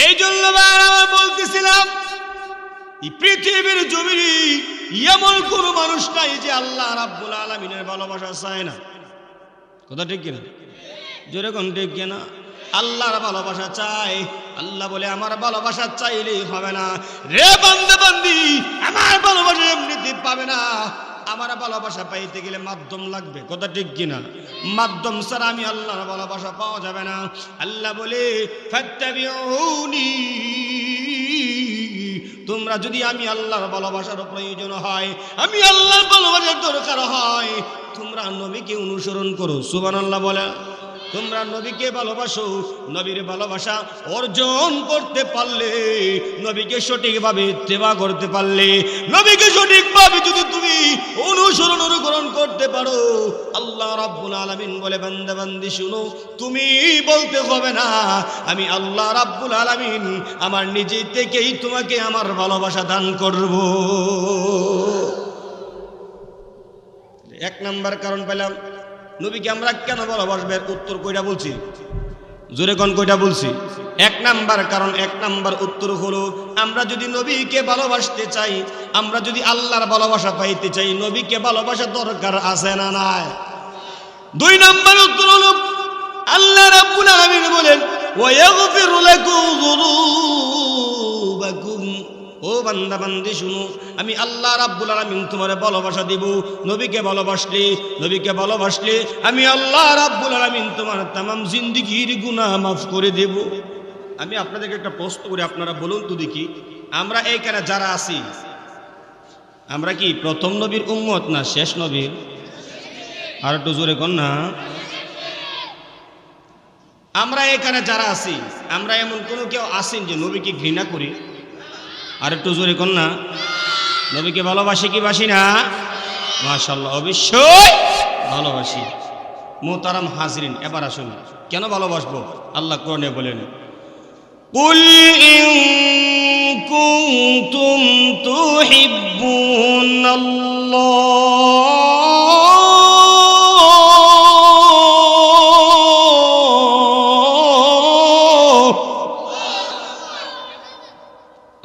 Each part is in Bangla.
এই জন্য আমরা বলতেছিলাম এই পৃথিবীর জমিনে এমন কোন মানুষ নাই যে আল্লাহ রাব্বুল আলামিনের ভালোবাসা চায় না। কথা ঠিক কিনা? জোরে কোন ঠিক কিনা? আল্লাহর ভালোবাসা চাই। আল্লাহ বলে আমার ভালোবাসা চাইলেই হবে না রে বান্দা বান্দি, আমার ভালোবাসা এমনিতে পাবে না। আমার ভালোবাসা পাইতে গেলে মাধ্যম লাগবে। কথা ঠিক কিনা? মাধ্যম ছাড়া আমি আল্লাহর ভালোবাসা পাওয়া যাবে না। আল্লাহ বলে ফাত্তাবিউনি, তোমরা যদি আমি আল্লাহর ভালোবাসার প্রয়োজন হয়, আমি আল্লাহর ভালোবাসার দরকার হয়, তোমরা নবীকে অনুসরণ করো। সুবহানাল্লাহ বলে। তোমরা নবীকে ভালোবাসো। নবীর ভালোবাসা অর্জন করতে পারলে, নবীকে সঠিকভাবে ইত্তেবা করতে পারলে, নবীকে সঠিকভাবে যদি তুমি অনুকরণ করতে পারো, আল্লাহ রাব্বুল আলামিন বলে বান্দা বান্দি শুনো, তুমি বলতে হবে না, আমি আল্লাহ রাব্বুল আলামিন আমার নিজে থেকেই তোমাকে আমার ভালোবাসা দান করব। এক নাম্বার কারণ পেলাম, নবীকে আমরা কেন ভালোবাসবো? উত্তর কয়টা বলছি? জোরে কোন কয়টা বলছি? এক নাম্বার কারণ, এক নাম্বার উত্তর হলো, আমরা যদি নবীকে ভালোবাসতে চাই, আমরা যদি আল্লাহর ভালোবাসা পাইতে চাই, নবীকে ভালোবাসা দরকার আছে না নাই? দুই নাম্বার উত্তর হলো, আল্লাহ রাব্বুল আলামিন বলেন ওয়ায়াগফিরু লাকুম যুনুবাকুম। ও বান্দা বান্দি শুনো, আমি আল্লাহ রাব্বুল আলামিন তোমারে ভালোবাসা দেব। নবীকে ভালোবাসলে, নবীকে ভালোবাসলে আমি আল্লাহ রাব্বুল আলামিন তোমার तमाम জিন্দেগীর গুনাহ মাফ করে দেব। আমি আপনাদেরকে একটা প্রশ্ন করি, আপনারা বলুন তো দেখি, আমরা এইখানে যারা আছি, আমরা কি প্রথম নবীর উম্মত না শেষ নবীর? আর একটু জোরে কোন না। আমরা এখানে যারা আছি, আমরা এমন কোনো কেউ আছেন যে নবীকে ঘৃণা করি? আর একটু জোরে কোন না। নবীকে ভালোবাসি কি বাসি না? মাশাআল্লাহ, অবশ্যই ভালোবাসি। মুহতারাম হাজরিন, এবার আসুন, কেন ভালোবাসবো? আল্লাহ কোরআনে বলেন কুল ইন কুনতুম তুহিব্বুনাল্লাহ।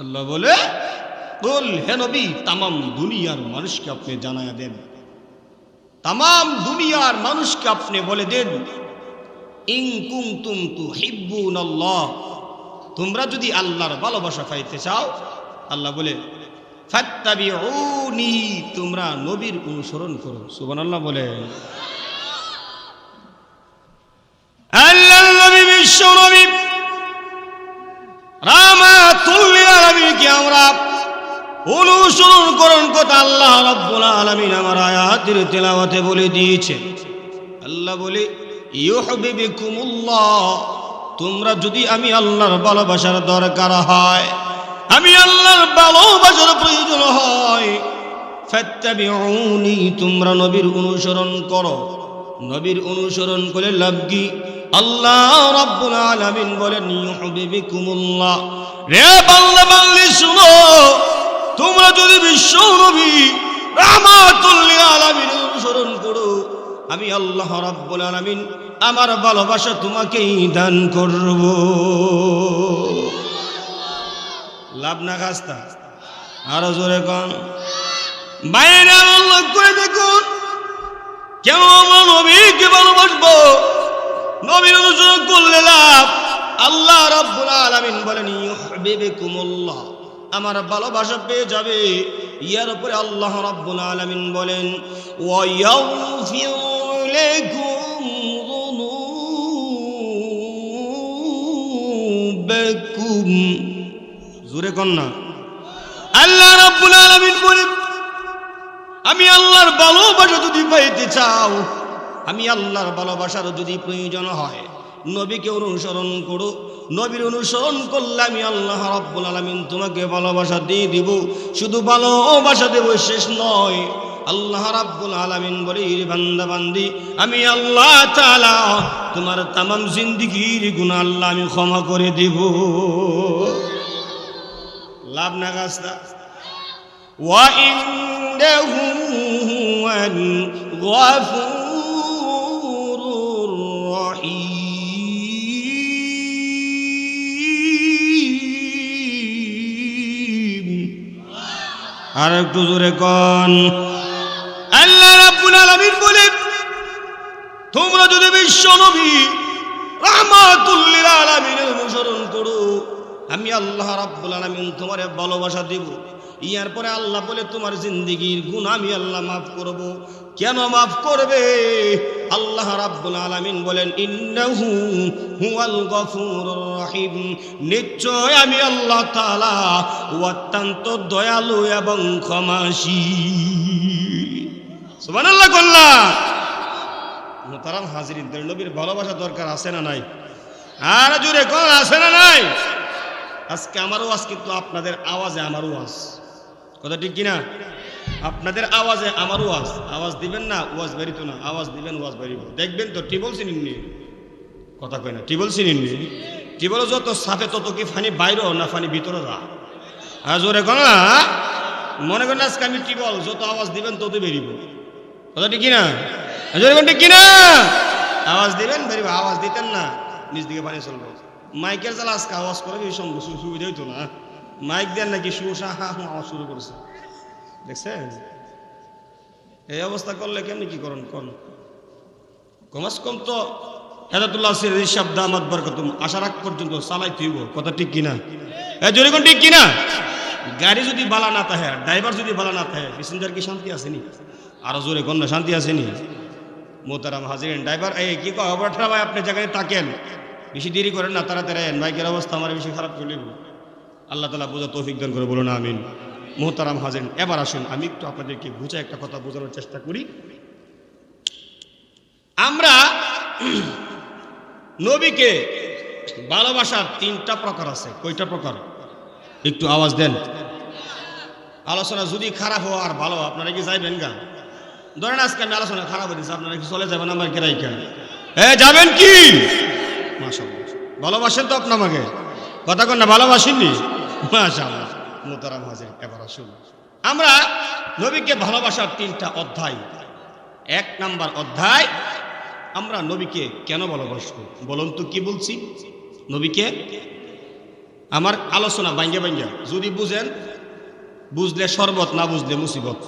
আল্লাহ বলে বল, হে নবী, তামাম দুনিয়ার মানুষকে আপনি জানায়া দেন, তামাম দুনিয়ার মানুষকে আপনি বলে দেন, ইন কুনতুম তুহিব্বুনাল্লাহ, তোমরা যদি আল্লাহর ভালোবাসা পাইতে চাও, আল্লাহ বলে ফাত্তাবিউনি, তোমরা নবীর অনুসরণ করো। সুবহানাল্লাহ বলে। আল্লাহর নবী, বিশ্ব নবী রাহমাতুল লিল আলামিনকে আমরা অনুসরণ কথা আল্লাহ রাব্বুল আলামিন আমার আয়াতের তেলাওয়াতে বলে দিয়েছে। আল্লাহ বলে ইউহিব্বুকুমুল্লাহ, তোমরা যদি আমি আল্লাহর ভালোবাসার দরকার হয়, আমি আল্লাহর ভালোবাসার প্রয়োজন হয়, ফাত্তাবিউনি, তোমরা নবীর অনুসরণ করো। নবীর অনুসরণ করে লাভ কি? আল্লাহ রাব্বুল আলামিন বলেন ইউহিব্বুকুমুল্লাহ। রে বান্দা বান্দি শুনো, তোমরা যদি বিশ্ব নবী রাহমাতুল লিল আলামিনের অনুসরণ করো, আমি আল্লাহ রাব্বুল আলামিন আমার ভালোবাসা তোমাকেই দান করব। লাভ না খাস্তা? আরো জোরে কোন। বাইরে আল্লাহ করে দেখুন, কেন আমরা নবীকে ভালোবাসবো? নবীর অনুসরণ করলে লাভ। আল্লাহ রাব্বুল আলামিন বলেন ইউহিব্বুকুমুল্লাহ, আমার ভালোবাসা পেয়ে যাবে। ইয়ার উপরে আল্লাহ রাব্বুল আলামিন বলেন ওয়ায়াগফিরু লাকুম যুনুবাকুম। জোরে কোন না। আল্লাহ রাব্বুল আলামিন বলেন, আমি আল্লাহর ভালোবাসা যদি পাইতে চাও, আমি আল্লাহর ভালোবাসার যদি প্রয়োজন হয়, নবীকে অনুসরণ করো। নবীর অনুসরণ করলে আমি আল্লাহ রাব্বুল আলামিন তোমাকে ভালোবাসা দিয়ে দিব। শুধু ভালোবাসা দেব শেষ নয়, আল্লাহ রাব্বুল আলামিন বলে বান্দা বান্দি, আমি আল্লাহ তাআলা তোমার तमाम জিন্দেগীর গুনাহ আল্লাহ আমি ক্ষমা করে দেব। লাভ না গাছটা? ওয়া ইনদাহু হুয়াল গফুরুর রহিম। আর একটু জোরে কোন আল্লাহ রাব্বুল আলামিন বলেন তোমরা যদি বিশ্ব নবী রাহমাতুল লিল আলামিনের অনুসরণ করো আমি আল্লাহ রাব্বুল আলামিন তোমারে ভালোবাসা দেব। ইয়ার পরে আল্লাহ বলে তোমার জিন্দেগীর গুনাহ আমি আল্লাহ মাফ করব। কেন মাফ করবে? আল্লাহ রাব্বুল আলামিন বলেন ইন্নাহু হুয়াল গফুরুর রহিম, নিশ্চয় আমি আল্লাহ তাআলা অত্যন্ত দয়ালু এবং ক্ষমাশীল। সুবহানাল্লাহ কল্লা মুহতারাম হাজিরিন, নবীর ভালোবাসা দরকার আছে না নাই? আর জোরে কোন আছে না নাই? আজকে আমারও আজ কিন্তু আপনাদের আওয়াজে আমারও আওয়াজ, কথা ঠিক কিনা? আপনাদের আওয়াজে আমারও আওয়াজ। আওয়াজ দিবেন না ওয়াজ বেরিত না, আওয়াজ দিবেন ওয়াজ বেরিব। দেখবেন তো টিবল চিনিনি, কথা কয় না, টিবল চিনিনি। টিবল যত সাফে তত কি ফানি বাইরে না ফানি ভিতরে যা? আর জোরে কোন না, মনে করেন আজকে আমি টিবল, যত আওয়াজ দিবেন তত বেরিব, কথা ঠিক কিনা? জোরে কোন ঠিক কিনা? আওয়াজ দিবেন বেরিব, আওয়াজ দিতেন না নিজ দিকে পানি চলবে। মাইকের জ্বালা আজকে আওয়াজ করে সুবিধা হইতো না। মাইক দেন নাকি সুসা হা আওয়াজ শুরু করেছে, দেখছেন? এই অবস্থা করলে কেমনি কি করেন কোন? কমাস কম তো হেদাতুল্লাহ সির শব্দ আমাদ বরকতুম আশার আগ পর্যন্ত চালাইতে হইব, কথা ঠিক কিনা? জোরে কোন ঠিক কিনা? গাড়ি যদি বালা না থাকে, ড্রাইভার যদি বালা না থাকে, প্যাসেঞ্জার কি শান্তি আসেনি? আরো জোরে কোন না, শান্তি আসেনি? মোহতারাম হাজিরিন, ড্রাইভার এই কি কয় অবঠা ভাই, আপনি জায়গায় তাকেন, বেশি দেরি করেন না, তাড়াতাড়ি আইন, বাইকের অবস্থা আমার বেশি খারাপ চলে। আল্লাহ তাআলা বোঝা তৌফিক দান করে, বলুন আমিন। মোহতারাম হাজিরিন, এবার আসুন আমি একটু আপনাদেরকে বুঝে একটা কথা বোঝানোর চেষ্টা করি। আমরা নবীকে ভালোবাসার তিনটা প্রকার আছে। কয়টা প্রকার? একটু আওয়াজ দেন। আলোচনা যদি খারাপ হয় আর ভালো, আপনারা কি যাইবেন গা? ধরেন আজকে আমি আলোচনা খারাপ হয়েছে, আপনারা কি চলে যাবেন আমার কেরাই কেন? যাবেন কি? মাশাআল্লাহ, ভালোবাসেন তো আপনি আমাকে, কথা কন না, ভালোবাসেননি? মাশাআল্লাহ। মুহতারাম হাজির, এবার আসুন আমরা নবীকে ভালোবাসার তিনটা অধ্যায়। এক নাম্বার অধ্যায়, আমরা নবীকে কেন ভালোবাসবো? বলুন তো কি বলছি? নবীকে আমার আলোচনা বাইঙ্গা বাইঙ্গা যদি বুঝেন, বুঝলে শরবত, না বুঝলে মুসিবত।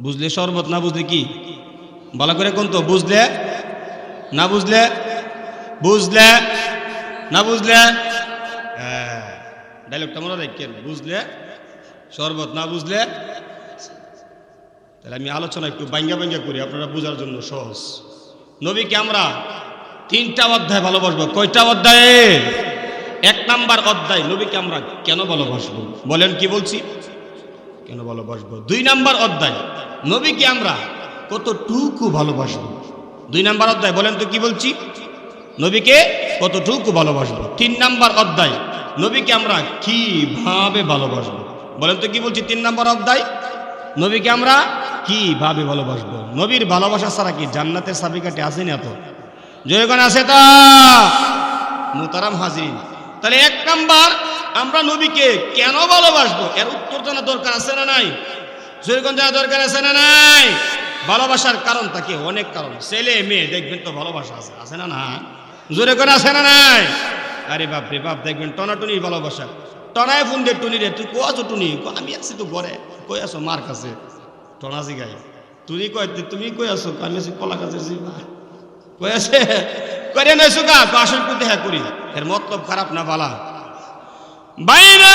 বুঝলে শরবত, না বুঝলে কি? ভালো করে কোন তো, বুঝলে না বুঝলে, বুঝলে না বুঝলে, ডায়লগটা মনে রাখেন, বুঝলে শরবত, না বুঝলে। তাহলে আমি আলোচনা একটু বাইঙ্গা বাইঙ্গা করি, আপনারা বোঝার জন্য সহজ। নবীকে আমরা তিনটা অধ্যায় ভালোবাসবো। কয়টা অধ্যায়ে? এক নাম্বার অধ্যায়, নবীকে আমরা কেন ভালোবাসবো? বলেন কি বলছি? কেন ভালোবাসবো। দুই নাম্বার অধ্যায়, নবীকে আমরা কতটুকু ভালোবাসবো। দুই নাম্বার অধ্যায়, বলেন তো কি বলছি? নবীকে কতটুকু ভালোবাসবো। তিন নাম্বার অধ্যায়, নবীকে আমরা কিভাবে ভালোবাসবো। বলেন তো কি বলছি? তিন নাম্বার অধ্যায়, নবীকে আমরা কিভাবে ভালোবাসবো। নবীর ভালোবাসা ছাড়া কি জান্নাতের চাবিকাঠি আছে না? তো জয়গান আছে তা মুহতারাম হাজিরিন। তাহলে এক নাম্বার, আমরা নবীকে কেন ভালোবাসবো, এর উত্তর জানা দরকার আছে না নাই? জয়গান জানা দরকার আছে না নাই? ভালোবাসার কারণ থাকে অনেক কারণ, ছেলে মেয়ে দেখবেন তো ভালোবাসা আছে, আছে না? না জোরে করে আছে না নাই? আরে বাপ রে বাপ, দেখবেন টনাটুনি ভালোবাসা। টনায় ফোন দে টুনি রে, তুই কোয়াছো টুনি? আমি আছি তো ঘরে। কই আছো? মার কাছে। টনাজি গাই, টুনি কয় তুমি কই আছো? আমি আছি কলা কাছে। কই আছে? করে নাইছো গা, আসল করতে হ্যাঁ করি। এর মতলব খারাপ না বালা? বাইরে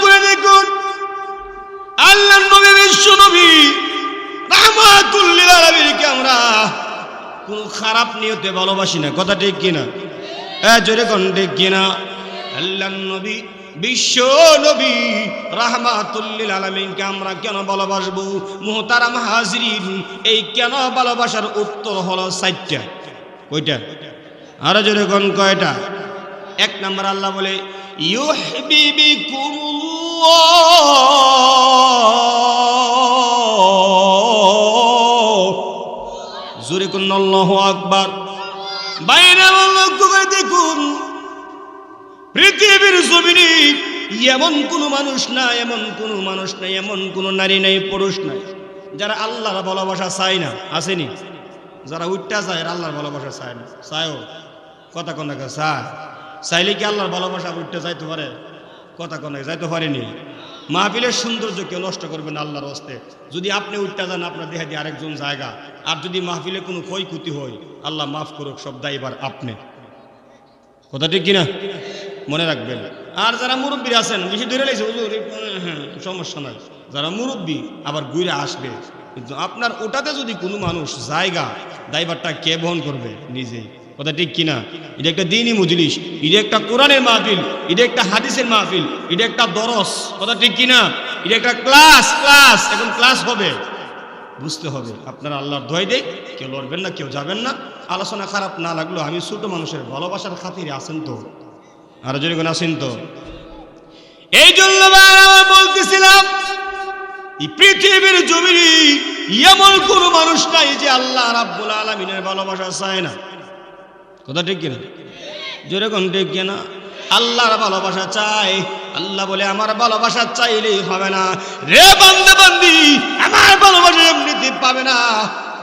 করে দেখুন, আল্লাহ নবী, বিশ্ব নবী রাহমাতুল লিল আলামিনকে আমরা কোন খারাপ নিয়তে ভালোবাসি না, কথা ঠিক কিনা? জোরে কোন ঠিক কিনা? আল্লাহ নবী, বিশ্ব নবী রাহমাতুল লিল আলামিনকে আমরা কেন ভালোবাসবো? মুহতারাম হাজিরিন, এই কেন ভালোবাসার উত্তর হলো 4টা। কয়টা? আরো জোরে কোন কয়টা? এক নাম্বার, আল্লাহ বলে ইউহিব্বুকুমুল্লাহ। জোরে কোন আল্লাহু আকবার। বাইরে লক্ষ্য করে দেখুন, পৃথিবীর জমিনে এমন কোন মানুষ নাই, এমন কোন মানুষ নাই, এমন কোন নারী নাই, পুরুষ নাই যারা আল্লাহর ভালোবাসা চায় না। আসেনি? যারা উঠটা চায় আল্লাহর ভালোবাসা চায় না? চায়ও? কথা কোন চায়? চাইলে কি আল্লাহর ভালোবাসা উঠতে যাইতে পারে? কথা কোন যাইতে পারেনি? মাহফিলের সৌন্দর্য কেউ নষ্ট করবেন আল্লাহর হস্তে। যদি আপনি উঠতে যান আপনার দেহে দিয়ে আরেকজন জায়গা, আর যদি মাহফিলে কোনো ক্ষয়ক্ষতি হয় আল্লাহ মাফ করুক, সব দায়ভার আপনি। কথা ঠিক কিনা? মনে রাখবেন। আর যারা মুরব্বী আছেন বেশি দূরে লাগছে হুজুর, হ্যাঁ সমস্যা নাই, যারা মুরব্বী আবার ঘুরে আসবে, কিন্তু আপনার ওটাতে যদি কোনো মানুষ জায়গা, দায়ভারটা কে বহন করবে? নিজেই। কথা ঠিক কিনা? এটা একটা দ্বীনি মজলিস, এটা একটা কোরআনের মাহফিল, এটা একটা হাদিসের মাহফিল, এটা একটা দরস। কথা ঠিক কিনা? এটা একটা ক্লাস। এখন ক্লাস হবে, বুঝতে হবে। আপনারা আল্লাহর দোয়াই দেয়, কেউ লড়বেন না, কেউ যাবেন না। আলোচনা খারাপ না লাগলো আমি ছোট মানুষের ভালোবাসার খাতিরে আছেন তো, আরো যদি কোন আছেন তো। এই জন্য আমার বলতেছিলাম এই পৃথিবীর জমিনে এমন কোন মানুষ নাই যে আল্লাহ রাব্বুল আলামিনের ভালোবাসা চায় না। কথা ঠিক কিনা? জোরে কোন ঠিক কিনা? আল্লাহর ভালোবাসা চাই। আল্লাহ বলে আমার ভালোবাসা চাইলেই হবে না রে বান্দা বান্দি, আমার ভালোবাসা এমনিতে পাবে না।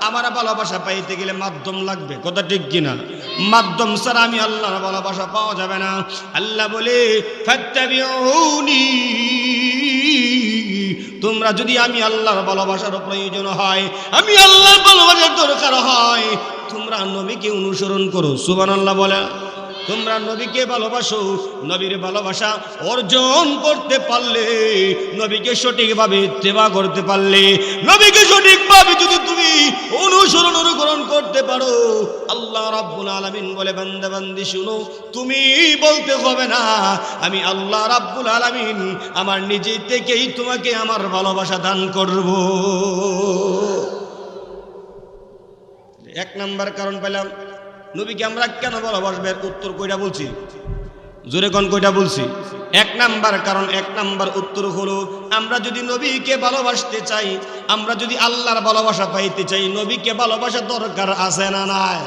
আমার ভালোবাসা পাইতে গেলে মাধ্যম লাগবে। কথা ঠিক কিনা? মাধ্যম ছাড়া আমি আল্লাহর ভালোবাসা পাওয়া যাবে না। আল্লাহ বলে ফাত্তাবিউনি, তোমরা যদি আমি আল্লাহর ভালোবাসার প্রয়োজন হয়, আমি আল্লাহর ভালোবাসার দরকার হয়, তোমরা নবীকে অনুসরণ করো। সুবহানাল্লাহ বলে। তোমরা নবীকে ভালোবাসো। নবীর ভালোবাসা অর্জন করতে পারলে, নবীকে সঠিকভাবে ইত্তেবা করতে পারলে, নবীকে সঠিকভাবে যদি তুমি অনুকরণ করতে পারো, আল্লাহ রাব্বুল আলামিন বলে বান্দা বান্দি শুনো, তুমি বলতে হবে না, আমি আল্লাহ রাব্বুল আলামিন আমার নিজে থেকেই তোমাকে আমার ভালোবাসা দান করব। এক নাম্বার কারণ পেলাম, নবীকে আমরা কেন ভালোবাসবো? উত্তর কয়টা বলছি? জোরে কোন কয়টা বলছি? এক নাম্বার কারণ, এক নাম্বার উত্তর হলো, আমরা যদি নবীকে ভালোবাসতে চাই, আমরা যদি আল্লাহর ভালোবাসা পাইতে চাই, নবীকে ভালোবাসা দরকার আছে না নাই?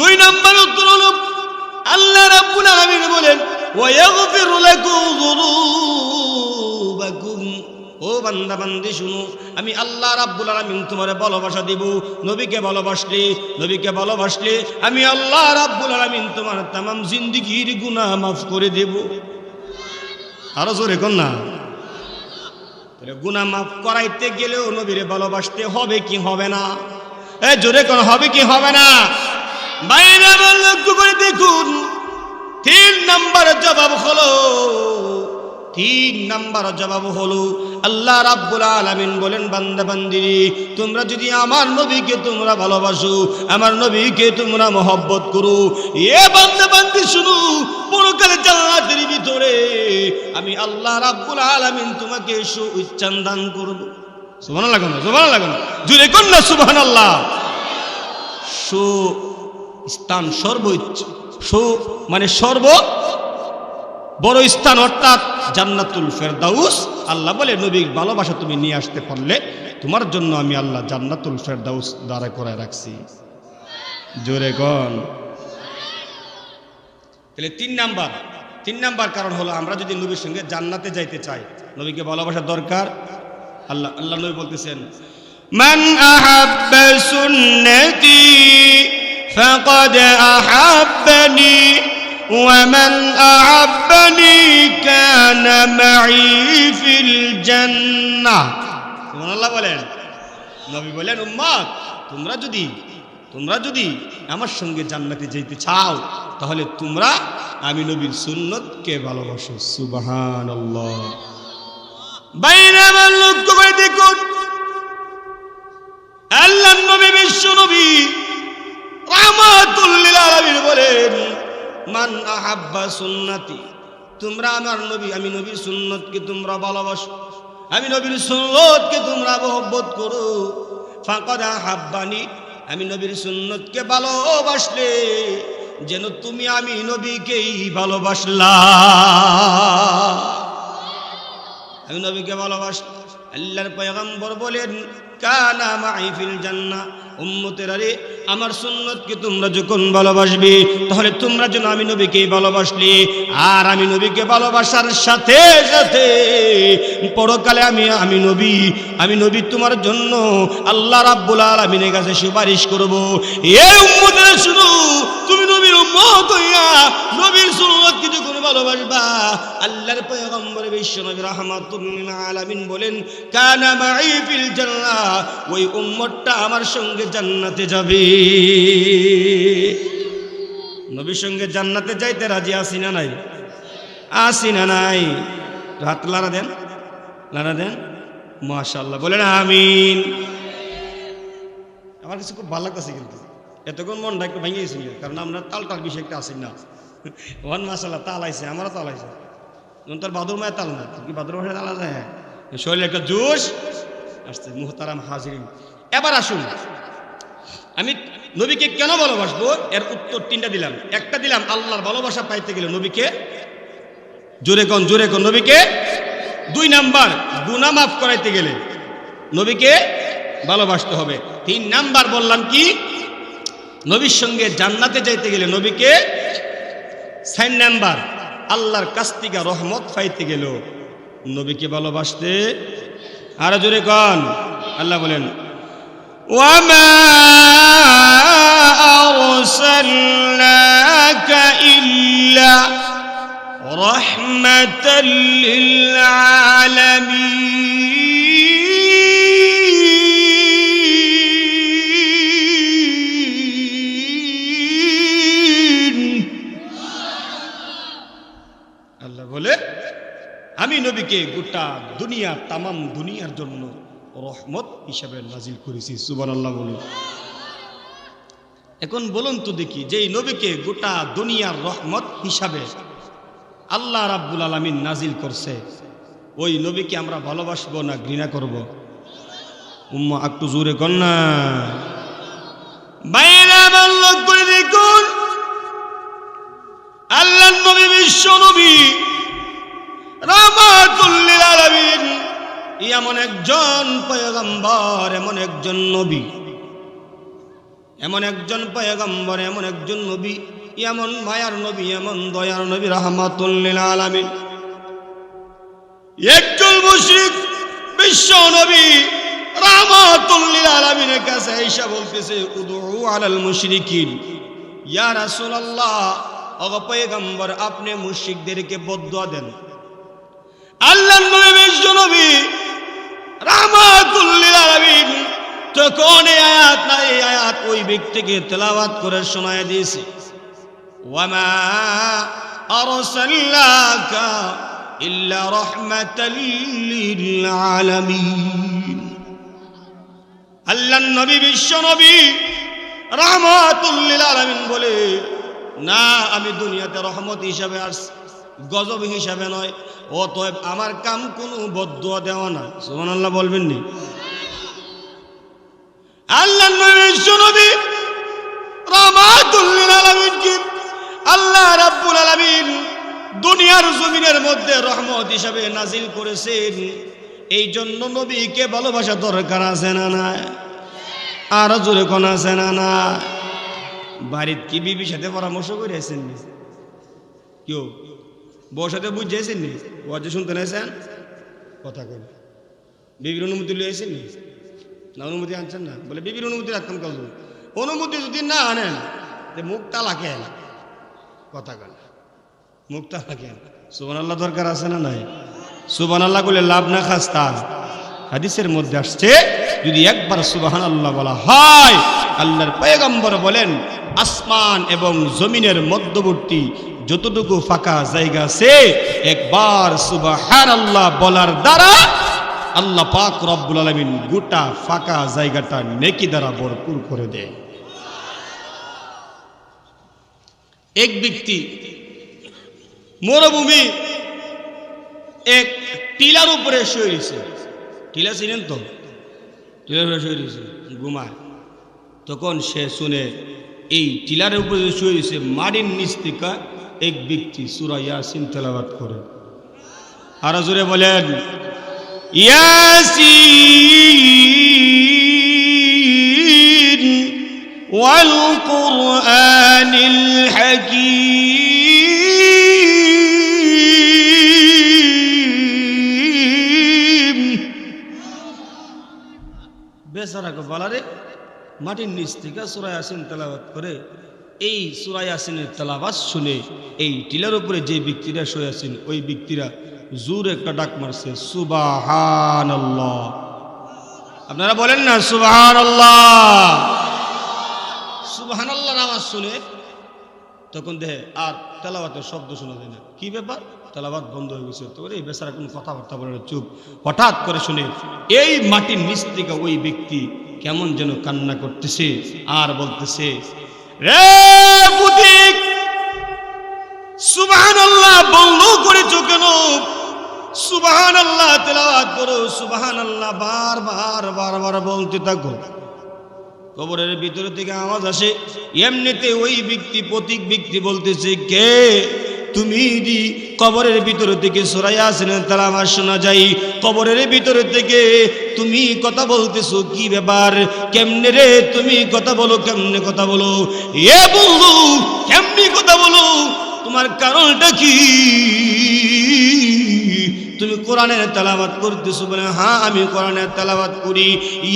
দুই নাম্বার উত্তর হলো, আল্লাহ রাব্বুল আলামিন বলেন ওয়ায়াগফিরু লাকুম যুনুবাকুম। ও বান্দা বান্দি শুনো, আমি আল্লাহ রাব্বুল আলামিন তোমারে ভালোবাসা দিব। নবীকে ভালোবাসলে আমি আল্লাহ রাব্বুল আলামিন তোমার तमाम জিন্দেগীর গুনাহ মাফ করে দেব। আরো জোরে কোন না? তাহলে গুনাহ মাফ করাইতে গেলেও নবীরে ভালোবাসতে হবে কি হবে না? এই জোরে কোন হবে কি হবে না? বাইরে লক্ষ্য করে দেখুন, তিন নাম্বার জবাব হলো আল্লাহ রাব্বুল আলামিন বলেন বান্দা বান্দিরে, তোমরা যদি আমার নবীকে তোমরা ভালোবাসো, আমার নবীকে তোমরা মহব্বত করো, এ বান্দা বান্দি শুনো, পরকালে জান্নাতের ভিতরে আমি আল্লাহ রাব্বুল আলামিন তোমাকে সুইচ্ছান দান করব। সুবহানাল্লাহ কোন? সুবহানাল্লাহ কোন? জোরে কোন না সুবহানাল্লাহ। স্থান সর্বোচ্চ, মানে সর্ব বড় স্থান, অর্থাৎ জান্নাতুল ফেরদাউস। আল্লাহ বলে নবীর ভালোবাসা তুমি নিয়ে আসতে পারলে তোমার জন্য আমি আল্লাহ জান্নাতুল ফেরদাউস দাঁড়া করে রাখছি। জোরে কোন? তাহলে তিন নাম্বার কারণ হলো, আমরা যদি নবীর সঙ্গে জান্নাতে যাইতে চাই, নবীকে ভালোবাসা দরকার। আল্লাহ নবী বলতেছেন মান আহাব্বা সুন্নতি ফাকাদ আহাব্বানি ومن أحبني كان معي في الجنة। সুবহানাল্লাহ বলেন। নবী বলেন উম্মত, তোমরা যদি আমার সঙ্গে জান্নাতে যেতে চাও, তাহলে তোমরা আমি নবীর সুন্নতকে ভালোবাসো। সুবহানাল্লাহ। বাইরে আমার লক্ষ্য করে দেখুন, আল্লাহর নবী বিশ্ব নবী রাহমাতুল লিল আলামিন বলেন মান আহাব্বা সুন্নতি, তোমরা আমার নবী, আমি নবীর সুন্নতকে তোমরা ভালোবাসো, আমি নবীর সুন্নতকে তোমরা মহব্বত করো। ফাকাদ আহাব্বানি, আমি নবীর সুন্নতকে ভালোবাসলে যেন তুমি আমি নবীকেই ভালোবাসলা। আমি নবীকে ভালোবাসলাম। আল্লাহর পয়গম্বর বলেন কানা মাই ফিল জান্নাহ, উম্মতেরা রে, আমার সুন্নতকে তোমরা যখন ভালোবাসবে, তাহলে তোমরা যেন আমি নবীকেই ভালোবাসলে, আর আমি নবীকে ভালোবাসার সাথে সাথে পরকালে আমি নবী তোমার জন্য আল্লাহ রাব্বুল আলামিনের কাছে সুপারিশ করব। এই উম্মতেরা শুনো, তুমি নবীর উম্মত হইয়া নবীর সুন্নাত কি যখন ভালোবাসবা, আল্লাহর পয়গম্বর বিশ্ব নবী রাহমাতুল লিল আলামিন বলেন কানা মাই ফিল জান্নাহ, ওই উম্মতটা আমার সঙ্গে জান্নাতে যাবে। নবীর সঙ্গে জান্নাতে যাইতে রাজি আছি না নাই? আছি না নাই? হাত লাড়া দেন, লাড়া দেন, মাশাআল্লাহ বলেন আমিন। আমার কিছু খুব ভালো লাগতেছে, কিন্তু এতক্ষণ মনটা একটু ভেঙে গেছিল, কারণ আমরা তালটার বিষয় একটা আসি না। ওয়ান মাশাআল্লাহ তাল আইছে, আমারও তাল আইছে। যখন তার বাদুর মায়ের তাল না, কি বাদুর মায়ের তাল আছে? হ্যাঁ, শরীরে একটা জোশ আসছে। মুহতারাম হাজিরিন, এবার আসুন, আমি নবীকে কেন ভালোবাসবো এর উত্তর তিনটা দিলাম। একটা দিলাম আল্লাহর ভালোবাসা পাইতে গেলে নবীকে, জোরে কোন জোরে কোন, নবীকে। 2 নাম্বার গুনাহ মাফ করাইতে গেলে নবীকে ভালোবাসতে হবে। 3 নাম্বার বললাম কি, নবীর সঙ্গে জান্নাতে যাইতে গেলে নবীকে। 4 নাম্বার আল্লাহর কাছ থেকে রহমত পাইতে গেল নবীকে ভালোবাসতে। আর জোরে কোন, আল্লাহ বলেন ওয়ামা আরসালনাকা ইল্লা রাহমাতাল লিল আলামিন। আল্লাহ বলে আমি নবীকে গোটা দুনিয়া, তামাম দুনিয়ার জন্য রহমত হিসাবে নাজিল করেছি। সুবহানাল্লাহ বলুন। এখন বলুন তো দেখি, যেই নবীকে গোটা দুনিয়ার রহমত হিসাবে আল্লাহ রাব্বুল আলামিন নাজিল করছে, ওই নবীকে আমরা ভালোবাসবো না ঘৃণা করব? উম্মা একটু জোরে কর না। বাইরা বলল করে দেখুন, আল্লাহর নবী বিশ্ব নবী রাহমাতুল লিল আলামিন, এমন একজন পয়গম্বর, এমন একজন নবী, এমন একজন পয়গম্বর, এমন একজন নবী, এমন মায়ার নবী, এমন দয়ার নবী রাহমাতুল লিল আলামিন। একজন মুশরিক বিশ্ব নবী রাহমাতুল লিল আলামিনের কাছে আয়েশা বলতেছে উদউ আলাল মুশরিকিন, ইয়া রাসূলুল্লাহ, ওগো পয়গম্বর আপনি মুশরিকদেরকে বদদুয়া দেন। আল্লাহর নবী বিশ্ব নবী রাহমাতুল লিল আলামিন তখন এই আয়াত না, এই আয়াত ওই ব্যক্তিকে তেলাওয়াত করে শোনায় দিয়েছে, ওয়ামা আরসালনাকা ইল্লা রাহমাতাল লিল আলামিন। আল্লাহর নবী বিশ্ব নবী রাহমাতুল লিল আলামিন বলে না, আমি দুনিয়াতে রহমত হিসাবে আসছি, গজব হিসাবে নয়। অতএব আমার কাম কোনো বদদুয়া দেওয়া না। সুবহানাল্লাহ বলবেন নি? আল্লাহর নবী বিশ্ব নবী রাহমাতুল লিল আলামিন কি আল্লাহ রাব্বুল আলামিন দুনিয়ার জমিনের মধ্যে রহমত হিসাবে নাজিল করেছেন। এই জন্য নবীকে ভালোবাসা দরকার আছে না না? আর জোরে কোন আছে না না? বাড়িতে কি বিবির সাথে পরামর্শ করে আছেন? কেউ বউর সাথে বুঝেছেন নি? ওয়াজ শুনতে নাইছেন? কথা কই, বিবির অনুমতি লইছেন নি? না অনুমতি আনছেন না? বলে বিবির অনুমতি রাখতাম কাজ। অনুমতি যদি না আনেন মুখ তালা কেন? কথা কন, মুখ তালা কেন? সুবহানাল্লাহ দরকার আছে না নাই? সুবহানাল্লাহ বলে লাভ না খাস্তা। হাদিসের মধ্যে আসছে যদি একবার সুবহানাল্লাহ বলা হয়, আল্লাহর পয়গম্বর বলেন আসমান এবং জমিনের মধ্যবর্তী যতটুকু ফাঁকা জায়গা আছে, একবার সুবহানাল্লাহ বলার দ্বারা আল্লাহ পাক রব্বুল আলামিন গোটা ফাঁকা জায়গাটা নেকি দ্বারা ভরপুর করে দেয়। এক ব্যক্তি মরুভূমি এক টিলার উপরে শুয়ে রয়েছে। টিলা ছিলেন তো? টিলার উপরে শুয়ে রয়েছে, ঘুমায়। তখন সে শুনে এই টিলার উপরে শুয়ে রয়েছে, মাটির নিচ থেকে এক ব্যক্তি সূরা ইয়াসিন তেলাওয়াত করে। আর জোরে বলেন ইয়াসিন ওয়াল কুরআনিল হাকীম। বেচারা গো বলারে মাটির নিচ থেকে সূরা ইয়াসিন তেলাওয়াত করে এই সূরা ইয়াসিনের তেলাওয়াত শুনে এই টিলার উপরে যে ব্যক্তিরা শুয়ে আছেন ওই ব্যক্তিরা জোর একটা ডাক মারছে সুবহানাল্লাহ। আপনারা বলেন না সুবহানাল্লাহ। সুবহানাল্লাহর আওয়াজ শুনে তখন দেখে আর তেলাওয়াতের শব্দ শোনা যায় না। কি ব্যাপার? তেলাওয়াত বন্ধ হয়ে গেছে। তো এই বেচারা কোনো কথাবার্তা বলে না, চুপ। হঠাৎ করে শুনে এই মাটির নিচ থেকে ওই ব্যক্তি কেমন যেন কান্না করতেছে আর বলতেছে, রে বুদিক সুবহানাল্লাহ বন্ধ করেছো কেন? সুবহানাল্লাহ তেলাওয়াত করো, সুবহানাল্লাহ বারবার বলতে থাকো। কবরের ভিতর থেকে আওয়াজ আসে। এমনিতে ওই ব্যক্তি প্রতীক ব্যক্তি বলতেছে, কে তুমি? কবরের ভিতর থেকে সূরা ইয়াসিনের তেলাওয়াত শোনা যায়। কবরের ভিতর থেকে তুমি কথা বলতেছো, কি ব্যাপার? কেমনে রে তুমি কথা বলো, কেমনে কথা বলো? এ বন্ধু কেমনি কথা বলো? তোমার কারণটা কি? তুমি কোরআনের তেলাওয়াত করতেছো? বলে হ্যাঁ আমি কোরআনের তেলাওয়াত করি।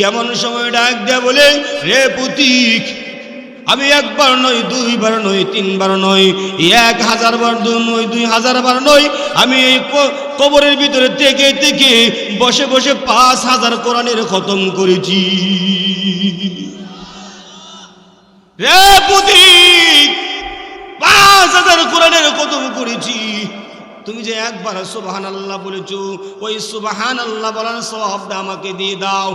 এমন সময় ডাক দেয়া বলে, রে প্রতীক আমি একবার নয়, দুইবার নয়, তিনবার নয়, 1000 বার নয়, 2000 বার নয়, আমি এই কবরের ভিতরে থেকে থেকে বসে বসে 5000 কোরআনের খতম করেছি। রে প্রতীক 5000 কোরআনের খতম করেছি। তুমি যে একবার সুবহানাল্লাহ বলেছো, ওই সুবহানাল্লাহ বলার সওয়াবটা আমাকে দিয়ে দাও,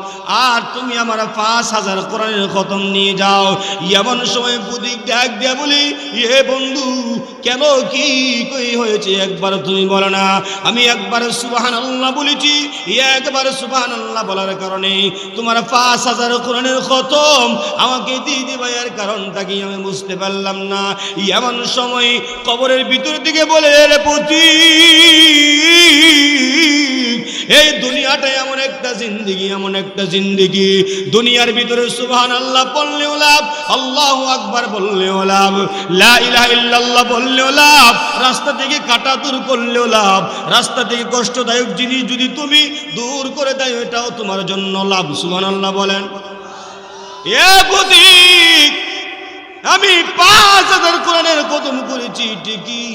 আর তুমি আমার 5000 কোরআনের খতম নিয়ে যাও। এমন সময় প্রতীক ডাক দিয়া বলি, এ বন্ধু কেন কি কই হয়েছে একবার তুমি বলো না? আমি একবার সুবহানাল্লাহ বলেছি, একবার সুবহানাল্লাহ বলার কারণে তোমার 5000 কোরআনের খতম আমাকে দিয়ে দিবা, এর কারণটা কি আমি বুঝতে পারলাম না। এমন সময় কবরের ভিতর থেকে বলে, রে প্রতীক এই দুনিয়াটা এমন একটা জিন্দেগি, এমন একটা জিন্দেগি, দুনিয়ার ভিতরে সুবহানাল্লাহ বললেও লাভ, আল্লাহু আকবার বললেও লাভ, লা ইলাহা ইল্লাল্লাহ বললেও লাভ, রাস্তা থেকে কাটা দূর করলেও লাভ, রাস্তা থেকে কষ্টদায়ক জিনিস যদি তুমি দূর করে দাও এটাও তোমার জন্য লাভ। সুবহানাল্লাহ বলেন। এ প্রতীক আমি 5000 কোরআনের খতম করেছি ঠিকই,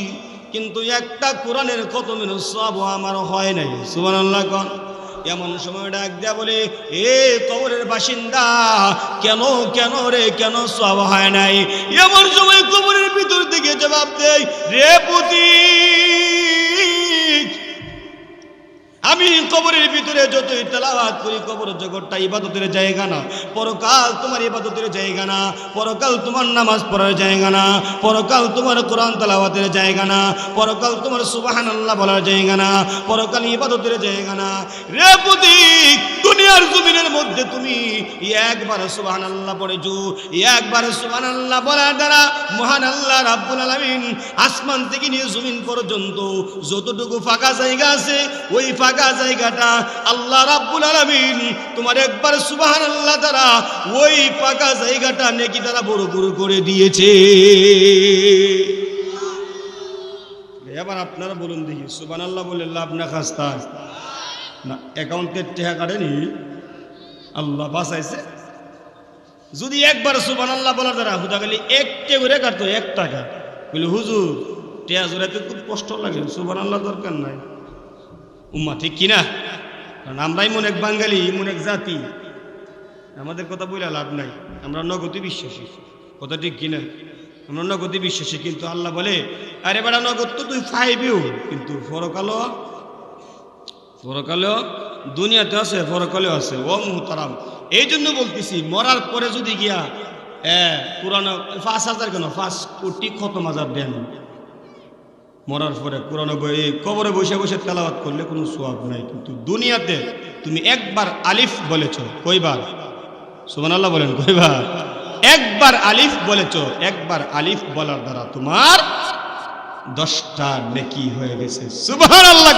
কিন্তু একটা কোরআনের খতমের সওয়াব আমার হয় নাই। সুবহানাল্লাহ কোন। এমন সময় ডাক দেয়া বলে, এ কবরের বাসিন্দা কেন কেন রে কেন সওয়াব হয় নাই? এমন সময় কবরের ভিতর থেকে জবাব দেয়, রে প্রতীক আমি কবরের ভিতরে যতই তেলাওয়াত করি, কবর জগৎটা ইবাদতের জায়গা না, পরকাল তোমার ইবাদতের জায়গা না, পরকাল তোমার নামাজ পড়ার জায়গা না, পরকাল তোমার কোরআন তেলাওয়াতের জায়গা না, পরকাল তোমার সুবহানাল্লাহ বলার জায়গা না, পরকাল ইবাদতের জায়গা না। রে প্রতীক দুনিয়ার জমিনের মধ্যে তুমি একবার সুবহানাল্লাহ পড়েছো, একবার সুবহানাল্লাহ বলার দ্বারা মহান আল্লাহ রাব্বুল আলামিন আসমান থেকে নিয়ে জমিন পর্যন্ত যতটুকু ফাঁকা জায়গা আছে ওই ফাঁকা জায়গাটা আল্লাহ রাব্বুল আলামিন তোমার একবার সুবহানাল্লাহ দ্বারা ওই ফাঁকা জায়গাটা নেকি দ্বারা বড় করে দিয়েছে। এবার আপনারা বলুন দেখি, সুবহানাল্লাহ বলে লাভ না খাস্তা না? অ্যাকাউন্টের টাকা কাটেনি, আল্লাহ বাঁচাইছে। যদি একবার সুবহানাল্লাহ বলার দ্বারা হুদা খালি একটা করে কাটতো 1 টাকা, বলে হুজুর টেয়া জোড়াতে খুব কষ্ট লাগে, সুবহানাল্লাহ দরকার নাই। উম্মা ঠিক কিনা? কারণ আমরাই মনে এক বাঙালি, মনে এক জাতি, আমাদের কথা বলে লাভ নাই। আমরা নগদে বিশ্বাসী, কথা ঠিক কিনা? আমরা নগদে বিশ্বাসী, কিন্তু আল্লাহ বলে, আরে বেটা নগদ তো তুই পাইবেও, কিন্তু পরকালেও দুনিয়াতে আছে, পরকালেও আছে। ও মুহতারাম, এই জন্য বলতেছি মরার পরে যদি গিয়া কোরআন 5000 কেন 5 কোটি খতম হাজার দেন, মরার পরে কোরআন বই কবরে বসে বসে তেলাওয়াত করলে কোনো সওয়াব নাই। কিন্তু দুনিয়াতে তুমি একবার আলিফ বলেছ, কয়বার? সুবহানাল্লাহ বলেন, কয়বার? একবার আলিফ বলেছ, একবার আলিফ বলার দ্বারা তোমার 10টা নেকি হয়ে গেছে। সুবহানাল্লাহ।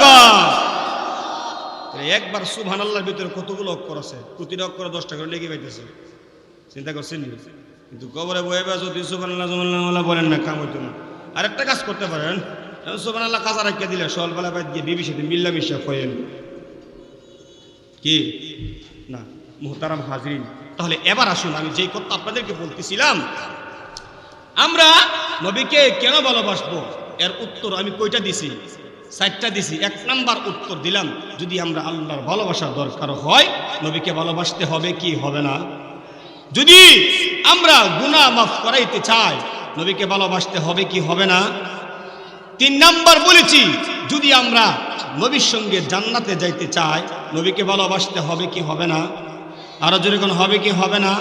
একবার সুবহানাল্লাহর ভিতরে কতগুলো অক্ষর আছে? প্রতিটা অক্ষরে 10টা করে নেকি পাইতেছে, চিন্তা করছেন? কিন্তু কবরে বয়ে যদি সুবহানাল্লাহ বলেন না, কাম হইতো না। আরেকটা কাজ করতে পারেন, সুবহানাল্লাহ কাজা রাখিয়ে দিলে সকালবেলা বাদ দিয়ে বিবির সাথে মিল্লামিশা করেন কি না? মুহতারাম হাজরিন, তাহলে এবার আসুন আমি যেই কথা আপনাদেরকে বলতেছিলাম, আমরা নবীকে কেন ভালোবাসবো? এর উত্তর আমি কয়টা দিছি? 4টা দিছি। 1 নাম্বার উত্তর দিলাম, যদি আমরা আল্লাহর ভালোবাসা দরকার হয় নবীকে ভালোবাসতে হবে কি হবে না? যদি আমরা গুনাহ মাফ করাইতে চাই নবীকে ভালোবাসতে হবে কি হবে না? 3 নাম্বার বলেছি, যদি আমরা নবীর সঙ্গে জান্নাতে যাইতে চাই নবীকে ভালোবাসতে হবে কি হবে না? আরো জোরে কোন হবে কি হবে না?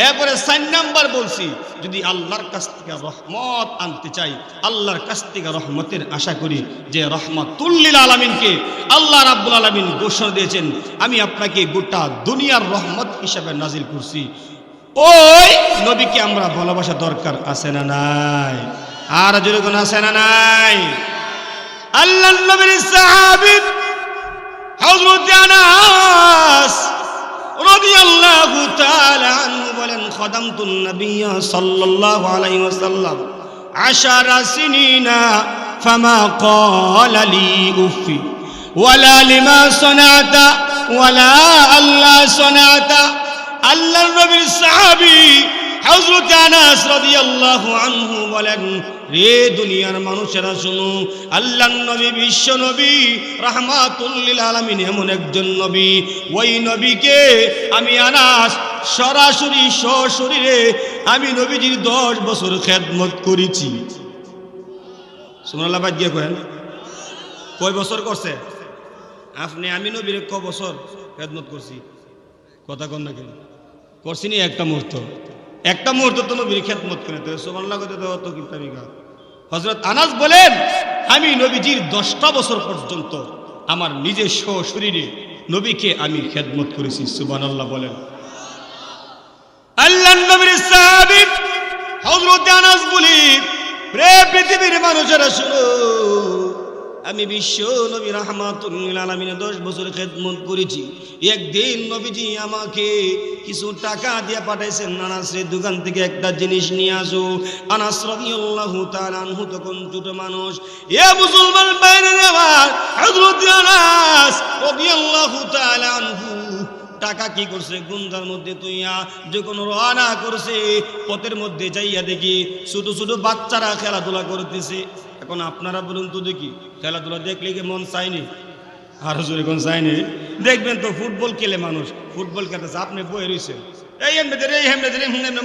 এরপরে 4 নাম্বার বলছি, যদি আল্লাহর কাছ থেকে রহমত আনতে চাই আল্লাহর কাছ থেকে রহমতের আশা করি, যে রহমাতুল লিল আলামিনকে আল্লাহ রাব্বুল আলামিন ঘোষণা দিয়েছেন আমি আপনাকে গোটা দুনিয়ার রহমত হিসেবে নাজিল করছি, ওই নবীকে আমরা ভালোবাসা দরকার আছে না নাই? আর জোরে কোন আছে না নাই? আল্লাহর নবীর সাহাবী হযরত আনাস রাদিয়াল্লাহু তাআলা আনহু বলেন, খাদামতুন নবী সাল্লাল্লাহু আলাইহি ওয়াসাল্লাম 10 সিনিনা ফামা ক্বালা লি উফি ওয়ালা লিমা সানাতা ওয়ালা আল্লাহ সানাতা। আল্লাহর নবীর সাহাবী হযরত আনাস রাদিয়াল্লাহু আনহু বলেন, রে দুনিয়ার মানুষেরা শুনো, আল্লাহর নবী বিশ্ব নবী রাহমাতুল লিল আলামিন এমন একজন নবী, ওই নবীকে আমি আনাস সরাসরি সশরীরে আমি নবীজির 10 বছর খেদমত করেছি। সুবহানাল্লাহ। বাদ গিয়ে করেন কয় বছর করছে আপনি? আমি নবীর ক বছর খেদমত করছি? কথা কন না কেন? করছি নি একটা মুহূর্ত তো নবীর খেদমত করে তো সুবহানাল্লাহ কইতে তো অত কিতাবিকা। হযরত আনাস বলেন, আমি নবীজির 10টা বছর পর্যন্ত আমার নিজের শরীরে নবীকে আমি খেদমত করেছি। সুবহানাল্লাহ বলেন। আল্লাহর নবীর সাহাবী হযরত আনাস বলি, রে পৃথিবীর মানুষেরা শুনো, আমি বিশ্ব নবী রাহমাতুল লিল আলামিন 10 বছর খেদমত করেছি। একদিন নবীজি আমাকে কিছু টাকা দিয়ে পাঠাইছেন, আনাসের দোকান থেকে একটা জিনিস নিয়ে আসো। আনাস রাদিয়াল্লাহু তাআলা আনহু তখন ছোট মানুষ। এ মুসলমান ভাইরা আমার, হযরত আনাস রাদিয়াল্লাহু তাআলা আনহু টাকা কি করছে গুঞ্জার মধ্যে তুইয়া যখন রওনা করছে, পথের মধ্যে যাইয়া দেখি ছোট ছোট বাচ্চারা খেলাধুলা করতেছে। এখন আপনারা বলুন তো দেখি, খেলাধুলা দেখলে কি মন চায়নি? আরো জোরে কোন চায়নি? দেখবেন তো ফুটবল খেলে মানুষ, ফুটবল খেলতেছে, আপনি বয়ে রয়েছেন এই হেমনে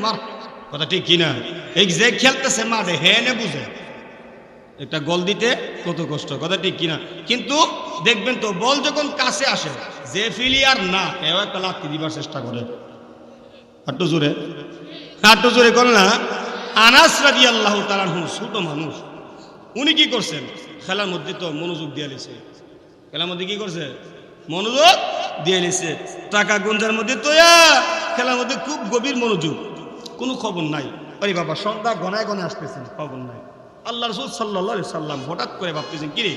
মার, কথা ঠিক কিনা? এই যে খেলতেছে মাঠে হেনে বুঝে একটা গোল দিতে কত কষ্ট, কথা ঠিক কিনা? কিন্তু দেখবেন তো বল যখন কাছে আসে, যে ফিলিয়ার না এও একটা লাথি দিবার চেষ্টা করে। একটু জোরে কর না। আনাস রাদিয়াল্লাহু তাআলা আনহু ছোট মানুষ, উনি কি করছেন? খেলার মধ্যে তো মনোযোগ দিয়ে লিছে। খেলার মধ্যে কি করছে? মনোযোগ দিয়ে লিছে। টাকা গুঞ্জার মধ্যে তো খেলার মধ্যে খুব গভীর মনোযোগ, কোনো খবর নাই। আরে বাবা সন্ধ্যা গনায় আসতেছেন, খবর নাই। আল্লাহ রাসূল সাল্লাল্লাহু আলাইহি সাল্লাম হঠাৎ করে ভাবতেছেন, কিরে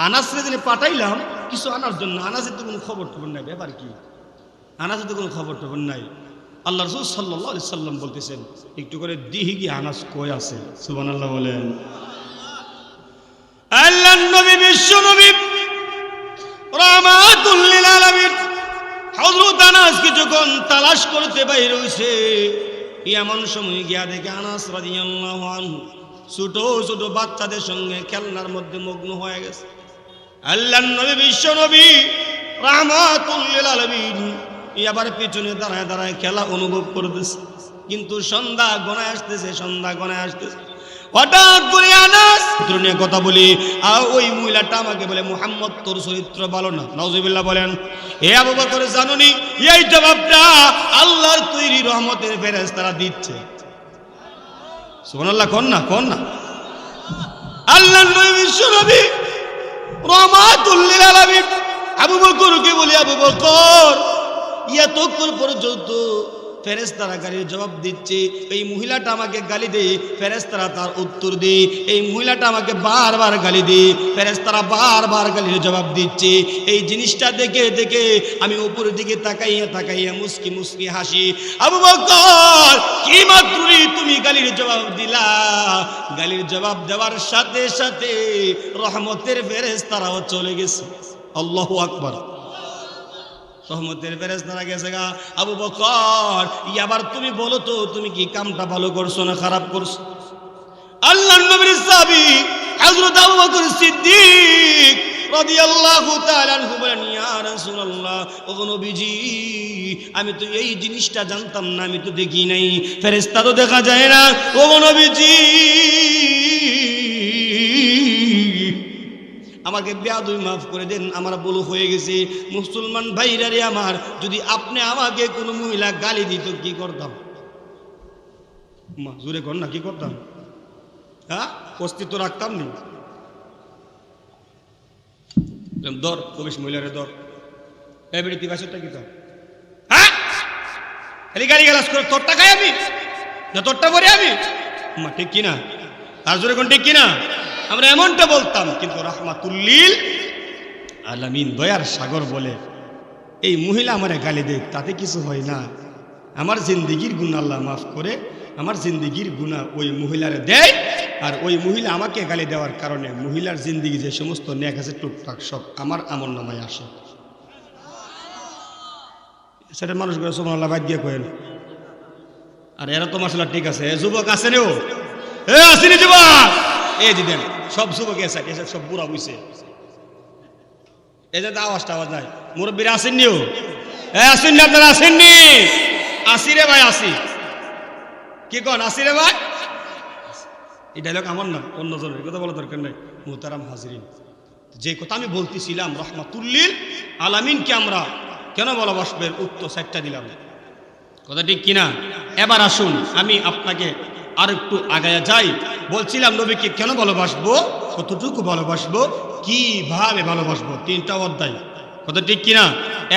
আনাসরে যিনি পাঠাইলাম কিছু আনার জন্য, আনাসের তো কোনো খবর টবর নাই, ব্যাপার কি? আনাসের তো কোনো খবর টবর নাই। আল্লাহ রাসূল সাল্লাল্লাহু আলাইহি সাল্লাম বলতেছেন, একটু করে দিহি কি আনাস কই আছে? সুবহানাল্লাহ বলেন। আল্লাহর নবী বিশ্ব নবী রাহমাতুল লিল আলামিন হযরত আনাসকে যখন তালাশ করতে বাইর হইছে, এমন সময় গিয়া দেখে আনাস রাদিয়াল্লাহু আনহু ছোট ছোট বাচ্চাদের সঙ্গে খেলনার মধ্যে মগ্ন হয়ে গেছে। আল্লাহর নবী বিশ্ব নবী রাহমাতুল লিল আলামিন এবার পিছনে দাঁড়ায় দাঁড়ায় খেলা অনুভব করতেছে। কিন্তু সন্ধ্যা গনায় আসতেছে। হঠাৎ করে আনাস নিয়ে কথা বলি, ওই মহিলাটা আমাকে বলে, মুহাম্মদ তোর চরিত্র ভালো না। নাউজুবিল্লাহ বলেন। এ আবু বকর জানুনি, এই জবাবটা আল্লাহর তৈরি রহমতের ফেরেশতারা দিচ্ছে। সুবহানাল্লাহ কোন না। আল্লাহর নবী বিশ্ব নবী রাহমাতুল লিল আলামিন আবু বকরকে বলি, আবু বকর এতক্ষণ পর্যন্ত ফেরেশতারা গালির জবাব দিচ্ছে, এই মহিলাটা আমাকে গালি দেয়, ফেরেশতারা তার উত্তর দেয়। এই মহিলাটা আমাকে বারবার গালি দেয়, ফেরেশতারা বারবার গালির জবাব দিচ্ছে। এই জিনিসটা দেখে দেখে আমি উপরের দিকে তাকাইয়া মুস্কি হাসি। আবু বকর কি মাত্রই তুমি গালির জবাব দিলা? গালির জবাব দেওয়ার সাথে সাথে রহমতের ফেরেশতারাও চলে গেছে। আল্লাহু আকবার। রহমতের ফেরেশতারা গেছে গা। আবু বকর এবার তুমি বলো তো তুমি কি কামটা ভালো করছো না খারাপ করছো? আল্লাহর নবীর সাহাবী হযরত আবু বকর সিদ্দিক রাদিয়াল্লাহু তাআলা আনহু বলেন, ইয়া রাসূলুল্লাহ, ও নবীজি, আমি তো এই জিনিসটা জানতাম না, আমি তো দেখি নাই, ফেরেশতা তো দেখা যায় না। ও নবীজি, আমাকে বেয়াদবি মাফ করে দেন, আমার ভুল হয়ে গেছে। মুসলমান ভাইরা রে আমার, যদি আপনি আমাকে কোনো মহিলা গালি দিত কি করতাম? মা জোরে কর না, কি করতাম? হ্যাঁ, অস্তিত্ব রাখতাম নি? দর কবিস মহিলারে দর এবারে তিবাসটা কি? হ্যাঁ, খালি গালি গালাজ করে তোরটা খাই আমি না তোরটা পরে আমি? মা ঠিক কিনা? আর জোরে কোন ঠিক কিনা? আমরা এমনটা বলতাম, কিন্তু রাহমাতুল্লিল আলামিন দয়ার সাগর বলে এই মহিলা আমারে গালি দেয়, তাতে কিছু হয় না। আমার জিন্দিগির গুনাহ আল্লাহ মাফ করে, আমার জিন্দিগির গুনাহ ওই মহিলারে দেয়, আর ওই মহিলা আমাকে গালি দেওয়ার কারণে মহিলার জিন্দিগি যে সমস্ত নেক আছে টুকটাক সব আমার আমলনামায় আসে। সেটা মানুষগুলো সুবহানাল্লাহ বাদ দিয়ে কয়েন। আর এরা তো মাশাআল্লাহ ঠিক আছে। যুবক আছে রে, ও আসেনি যুবক, এই যে দেন সব যুবক এসে সব বুড়া বুঝছে, এই যে আওয়াজটা আওয়াজ নাই। মুরব্বীরা আসেননি? ও আসেননি? আপনারা আসেননি? আসি রে ভাই, আসি। কি কন আসি রে ভাই? এই ডায়লগ আমার না, অন্যজনের কথা বলা দরকার নাই। মুহতারাম হাজরিন, যে কথা আমি বলতেছিলাম রাহমাতুল্লিল আলামিনকে আমরা কেন ভালোবাসবেন, উত্তর সাইডটা দিলাম, কথা ঠিক কিনা? এবার আসুন আমি আপনাকে আর একটু আগায়া যাই। বলছিলাম নবীকে কেন ভালোবাসবো, কতটুকু ভালোবাসবো, কিভাবে ভালোবাসবো, 3টা অধ্যায়, কথা ঠিক কিনা?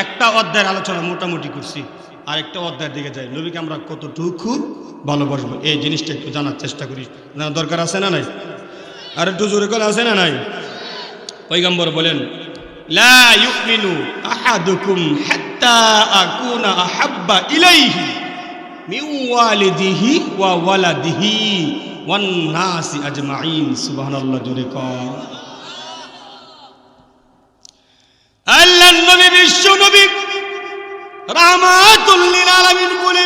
একটা অধ্যায়ের আলোচনা মোটামুটি করছি, আর একটা অধ্যায়ের দিকে যাই। নবীকে আমরা কতটুকু ভালোবাসবো এই জিনিসটা একটু জানার চেষ্টা করি। জানার দরকার আছে না নাই? আর একটু জোরে করে আছে না নাই? পয়গম্বর বলেন, লা ইউমিনু আহাদুকুম হাত্তা আকুনা আহাব্বা ইলাইহি মিন ওয়ালিদিহি ওয়া ওয়ালাদিহি ওয়ান নাসি আজমাইন। সুবহানাল্লাহ, জোরে কর। আল্লাহর নবী, বিশ্ব নবী রাহমাতুল লিল আলামিন বলে,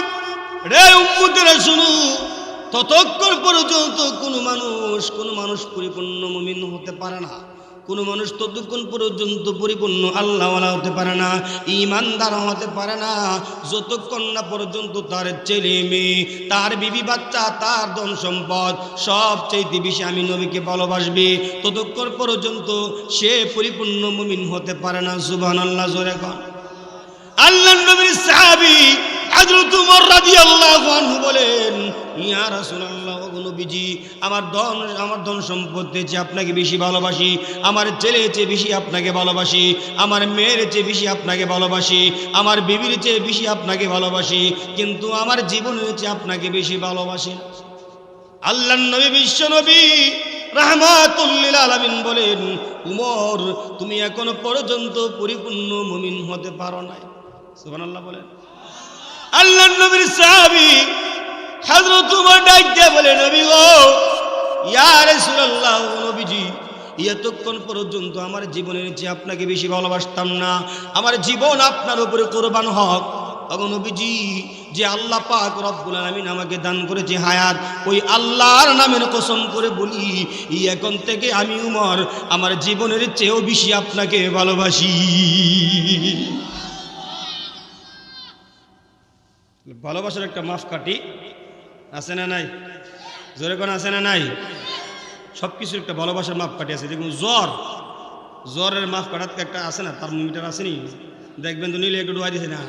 রে উম্মতেরা শুনো, ততক্ষণ পর্যন্ত কোনো মানুষ পরিপূর্ণ মুমিন হতে পারে না, কোনো মানুষ ততক্ষণ পর্যন্ত পরিপূর্ণ আল্লাহওয়ালা হতে পারে না, ঈমানদার হতে পারে না, যতক্ষণ না পর্যন্ত তার ছেলে মেয়ে, তার বিবি বাচ্চা, তার ধন সম্পদ সবচেয়ে বেশি আমি নবীকে ভালোবাসবে, ততক্ষণ পর্যন্ত সে পরিপূর্ণ মুমিন হতে পারে না। সুবহানাল্লাহ, জোরে কর। আল্লাহর নবীর সাহাবী হযরত উমর রাদিয়াল্লাহু আনহু বলেন, ইয়া রাসূলুল্লাহ, ও নবীজি, আমার ধন সম্পত্তি চেয়ে আপনাকে বেশি ভালোবাসি, আমার ছেলের চেয়ে বেশি আপনাকে ভালোবাসি, আমার মেয়ের চেয়ে বেশি আপনাকে ভালোবাসি, আমার বিবির চেয়ে বেশি আপনাকে ভালোবাসি, কিন্তু আমার জীবনের চেয়ে আপনাকে বেশি ভালোবাসি। আল্লাহর নবী, বিশ্ব নবী রাহমাতুল লিল আলামিন বলেন, উমর, তুমি এখনো পর্যন্ত পরিপূর্ণ মুমিন হতে পারো নাই। সুবহানাল্লাহ বলেন। আল্লাহর নবীর সাহাবী হযরত উমর ডাক দিয়ে বলে, নবী গো, ইয়া রাসূলুল্লাহ, ও নবীজি, এতক্ষণ পর্যন্ত আমার জীবনের চেয়ে আপনাকে বেশি ভালোবাসতাম না, আমার জীবন আপনার উপরে কুরবান হক। ও নবীজি, যে আল্লাহ পাক রব্বুল আলামিন আমাকে দান করেছে হায়াত, ওই আল্লাহর নামের কসম করে বলি, এখন থেকে আমি উমর আমার জীবনের চেয়েও বেশি আপনাকে ভালোবাসি। ভালোবাসার একটা মাপকাঠি আছে না নাই? জোরে কোন আছে না নাই? সবকিছুর একটা ভালোবাসার মাপকাঠি আছে। দেখুন, জ্বরের মাপকাঠি একটা আছে না, থার্মোমিটার আছে নি, দেখবেন তো নিলে একটু ডুয়াই দিছে না,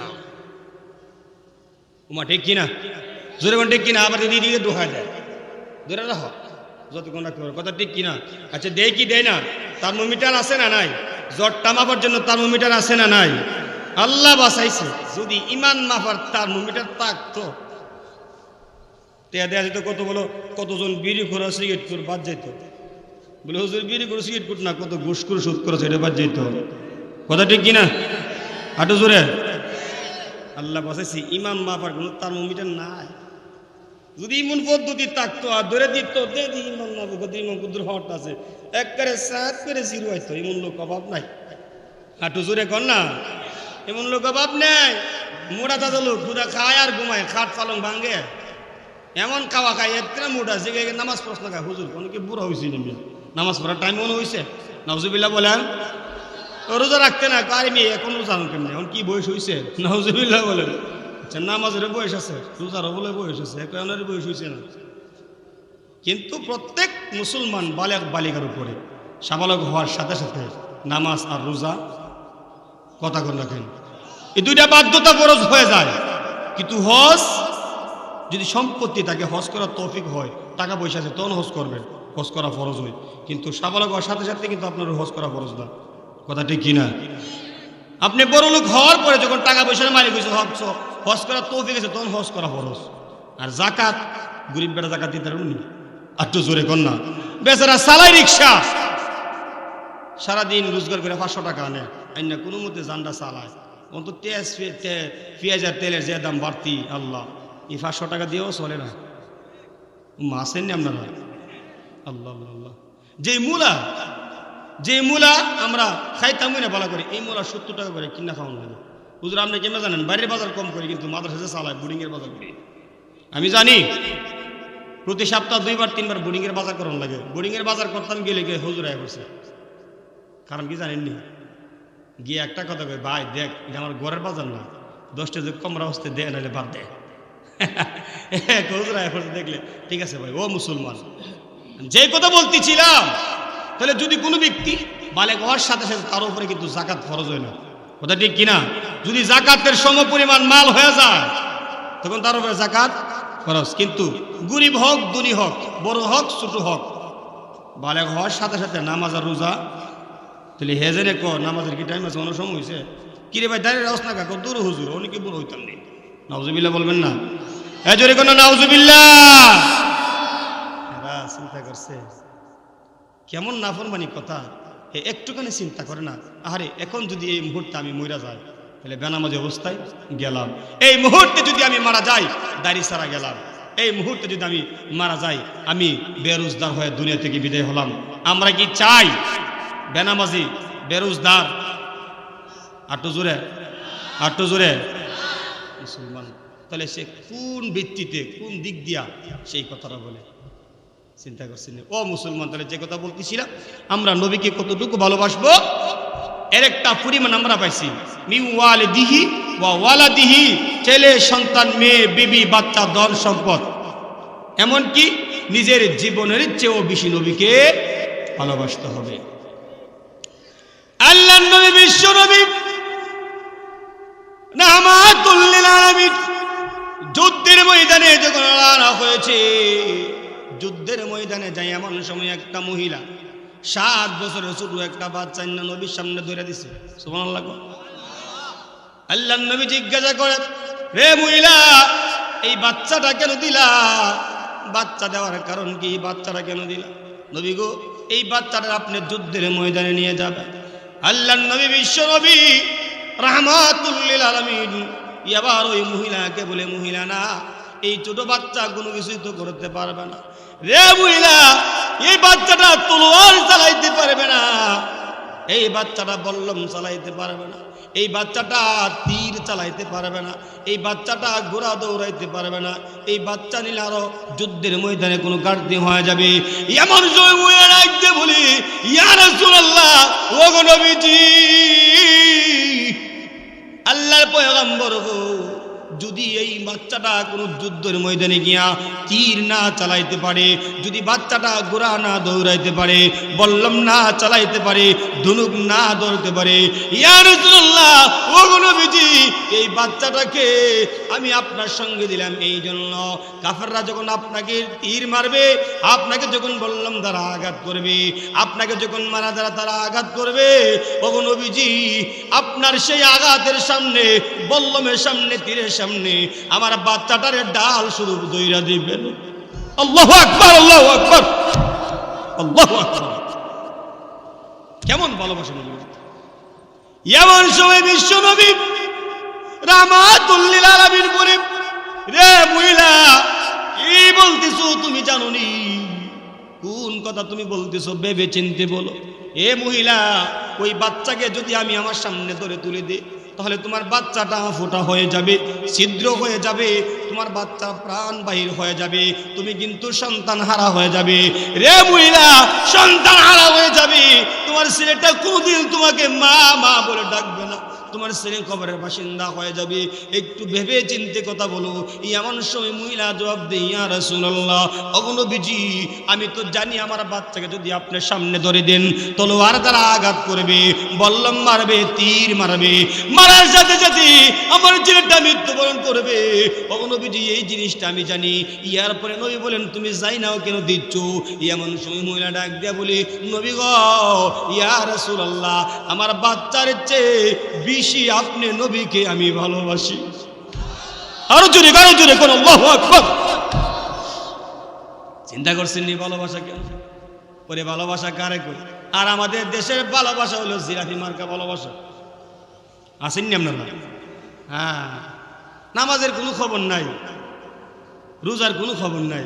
উমা ঠিক কিনা? জোরে কোন ঠিক কিনা? আবার দিদি দিয়ে ডুহাই দেয়, ধরে রাখো যতক্ষণ রাখতে পারো, কথা ঠিক কিনা? আচ্ছা, দেয় কি দেয় না? থার্মোমিটার আছে না নাই? জ্বরটা মাপার জন্য থার্মোমিটার আছে না নাই? আল্লাহ বাঁচাইছে, যদি ইমান মাফার থার্মোমিটার থাকতো, দেয়া যেত কত বলো, কতজন বিড়ি খোরা সিগারেট করে বাদ যাইতো, বলে হুজুর বিড়ি করে সিগারেট করতো না, কত ঘুষ করে সুদ করেছে, এটা বাদ যাইতো, কথা ঠিক কিনা? হাঁটু জোরে। আল্লাহ বাঁচাইছি, ইমান মাপার কোনো থার্মোমিটার নাই। যদি ইমন পদ্ধতি থাকতো আর ধরে দিত, দেখি ইমান না ইমান কুদ্দুর হট আছে, একবারে সাত করে জিরো হইতো, ইমন লোক অভাব নাই। হাঁটু জোরে কর না। এমন লোক অভাব নেই। মোটা তাজা লোক দুধা খায় আর ঘুমায়, খাট পালং ভাঙ্গে, এমন খাওয়া খায় এত মোটা যে নামাজ প্রশ্ন খায়। হুজুর অনেকে বুড়া হয়েছে, নামাজ পড়ার টাইম মনে হয়েছে। নাউজুবিল্লাহ বলেন। রোজা রাখতে না কারি মেয়ে এখন রোজা কেমনি, এখন কি বয়স হয়েছে? নাউজুবিল্লাহ বলেন। আচ্ছা নামাজের বয়স আছে, রোজারও বলে বয়স আছে, এখন বয়স হয়েছে না। কিন্তু প্রত্যেক মুসলমান বালেক বালিকার উপরে সাবালক হওয়ার সাথে সাথে নামাজ আর রোজা কথা কন রাখেন, এই দুইটা বাধ্যতা ফরজ হয়ে যায়। কিন্তু হজ যদি সম্পত্তি তাকে হজ করার তৌফিক হয়, টাকা পয়সা আছে, তখন হজ করবেন, হজ করা ফরজ হয়। কিন্তু সাবালক হওয়ার সাথে সাথে কিন্তু আপনার হজ করা ফরজ না। কথা ঠিক কিনা? আপনি বড় লোক হওয়ার পরে যখন টাকা পয়সার মালিক হয়েছে, হজ করার তৌফিক আছে, তখন হজ করা ফরজ। আর জাকাত, গরিব বেটা জাকাত দিতে পারবেন একটু জোরে কর না। বেচারা চালাই রিক্সা, সারাদিন রোজগার করে 500 টাকা আনে, আইনা কোনো মতে জানটা চালায়। অন্তত পেঁয়াজ আর তেলের যে দাম বাড়তি, আল্লাহ এই 500 টাকা দিয়েও চলে না। মাসেন নি আপনারা? আল্লাহ আল্লাহ। যে মূলা আমরা খাইতামই না বলা করি, এই মূলা 70 টাকা করে কিনা খাওয়ানো লাগে। হুজুর আপনি কেমন জানেন? বাইরের বাজার কম করি, কিন্তু মাদ্রাসা চালায়, বোর্ডিংয়ের বাজার করি। আমি জানি প্রতি সপ্তাহ 2-3 বার বোর্ডিংয়ের বাজার করানো লাগে। বোর্ডিংয়ের বাজার করতাম গেলে গিয়ে হুজুর আয় করছে। কারণ কি জানেননি? গিয়ে একটা কথা কই, ভাই দেখ এটা আমার ঘরের বাজার না, 10টা যে কমরা হস্তে দেয়, নাহলে বাদ দেয়। হুজুর আয় করছে দেখলে ঠিক আছে ভাই। ও মুসলমান, যে কথা বলতেছিলাম, তাহলে যদি কোনো ব্যক্তি বালেগ হওয়ার সাথে সাথে তার উপরে কিন্তু জাকাত ফরজ হয় না। কথা ঠিক কিনা? যদি জাকাতের সমপরিমাণ মাল হয়ে যায়, তখন তার উপরে জাকাত ফরজ। কিন্তু গরিব হোক ধনী হোক, বড় হোক ছোট হোক, বালেগ হওয়ার সাথে সাথে নামাজ আর রোজা। তাহলে হেজেনে নামাজের কি টাইম আছে? অনেক সময় হয়েছে কিরে ভাই দাঁড়িয়ে রাস না কাকো দূর হুজুর, অনেকে বড় হইতাম নেই। নাউজুবিল্লাহ বলবেন না? জোরে কোন নাউজুবিল্লাহ। এরা চিন্তা করছে কেমন নাফরমানি কথা, একটুখানি চিন্তা করে না। আরে এখন যদি এই মুহূর্তে আমি মইরা যাই, তাহলে বেনামাজি অবস্থায় গেলাম। এই মুহূর্তে যদি আমি মারা যাই, দাড়ি ছাড়া গেলাম। এই মুহূর্তে যদি আমি মারা যাই, আমি বেরোজগার হয়ে দুনিয়া থেকে বিদায় হলাম। আমরা কি চাই বেনামাজি বেরোজগার? আট্টু জোরে মুসলমান। তাহলে সে কোন ভিত্তিতে, কোন দিক দিয়া সেই কথাটা বলে? চিন্তা করছেন? ও মুসলমান, তাহলে যে কথা বলতেছিলাম, আমরা নবীকে কতটুকু ভালোবাসবো এর একটা পরিমাণ আমরা পাইছি। মিওয়ালিদিহি ওয়া ওয়ালাদিহি, ছেলে সন্তান, মেয়ে, বিবি, বাচ্চা, ধন সম্পদ, এমনকি নিজের জীবনের চেয়েও বেশি নবীকে ভালোবাসতে হবে। আল্লাহর নবী, বিশ্ব নবী, রাহমাতুল লিল আলামিন, যুদ্ধের ময়দানে যখন লড়াই হয়েছে, যুদ্ধের ময়দানে যাই এমন সময় একটা মহিলা 7 বছরের ছোট একটা বাচ্চা নবীর সামনে ধরে দিছে। সুবহানাল্লাহ। আল্লাহর নবী জিজ্ঞাসা করে, রে মহিলা, এই বাচ্চাটা কেন দিলা? বাচ্চা দেওয়ার কারণ কি? বাচ্চাটা কেন দিলা? নবী গো, এই বাচ্চাটা আপনি যুদ্ধের ময়দানে নিয়ে যাবেন। আল্লাহর নবী, বিশ্ব নবী, রাহমাতুল লিল আলামিন, এবার ওই মহিলাকে বলে, মহিলা না, এই ছোট বাচ্চা কোনো কিছুই তো করতে পারবে না। রে মহিলা, এই বাচ্চাটা তলোয়ার চালাইতে পারবে না, এই বাচ্চাটা বল্লম চালাইতে পারবে না, এই বাচ্চাটা তীর চালাইতে পারবে না, এই বাচ্চাটা ঘোড়া দৌড়াইতে পারবে না, এই বাচ্চা নিলে আরো যুদ্ধের ময়দানে কোনো ঘাটতি হয়ে যাবে। এমন সময় মহিলা রাখতে বলি, ইয়া রাসূলুল্লাহ, ও গো নবীজি, আল্লাহর পয়গম্বর গো, যদি এই বাচ্চাটা কোনো যুদ্ধের ময়দানে গিয়া তীর না চালাইতে পারে, যদি বাচ্চাটা ঘোড়া না দৌড়াইতে পারে, বল্লম না চালাইতে পারে, ধনুক না ধরতে পারে, ইয়া রাসূলুল্লাহ, ও নবীজি, এই বাচ্চাটাকে আমি আপনার সঙ্গে দিলাম এই জন্য, কাফেররা যখন আপনাকে তীর মারবে, আপনাকে যখন বল্লম দ্বারা আঘাত করবে, আপনাকে যখন মারা দ্বারা তারা আঘাত করবে, ও নবীজি, আপনার সেই আঘাতের সামনে, বল্লমের সামনে, তীরের সামনে আমার বাচ্চাটারে ডাল শুধু দইরা দিবেন। আল্লাহু আকবার, আল্লাহু আকবার, আল্লাহু আকবার। কেমন ভালোবাসা নবী! এমন সময় বিশ্ব নবী রাহমাতুল লিল আলামিন বলে, রে মহিলা, কি বলতেছো তুমি জানোনি? কোন কথা তুমি বলতেছো ভেবে চিনতে বলো। এ মহিলা, ওই বাচ্চাকে যদি আমি আমার সামনে ধরে তুলে দিই, তাহলে তোমার বাচ্চাটা ফোঁটা হয়ে যাবে, ছিদ্র হয়ে যাবে, তোমার বাচ্চা প্রাণ বাহির হয়ে যাবে, তুমি কিন্তু সন্তান হারা হয়ে যাবে। রে মহিলা, সন্তান হারা হয়ে যাবে, তোমার ছেলেটা কোনোদিন তোমাকে মা মা বলে ডাকবে না, তোমার ছেলে কবরের বাসিন্দা হয়ে যাবে। একটু ভেবে চিন্তে কথা বলো। এমন সময় মহিলা জবাব দেয়, ইয়া রাসূলুল্লাহ, ওগো নবীজি, আমি তো জানি আমার বাচ্চাকে যদি আপনি সামনে ধরে দেন তলোয়ার দ্বারা আঘাত করবে, বল্লম মারবে, তীর মারবে, মারার সাথে সাথে আমার ছেলেটা মৃত্যুবরণ করবে। ওগো নবীজি, এই জিনিসটা আমি জানি। ইয়ার পরে নবী বলেন, তুমি যাই নাও কেন দিচ্ছ? এমন সময় মহিলা ডাক দিয়া বলি, নবী গো, ইয়া রাসূলুল্লাহ, আমার বাচ্চার চেয়ে বেশি আপনি নবীকে আমি ভালোবাসি। আরো জোরে কোন আল্লাহু আকবার। চিন্তা করছেন নি ভালোবাসা কেন? পরে ভালোবাসা কারে কই? আর আমাদের দেশের ভালোবাসা হলো জিরাফি মার্কা ভালোবাসা। আসেন নি আপনারা? হ্যাঁ, নামাজের কোনো খবর নাই, রোজার কোনো খবর নাই,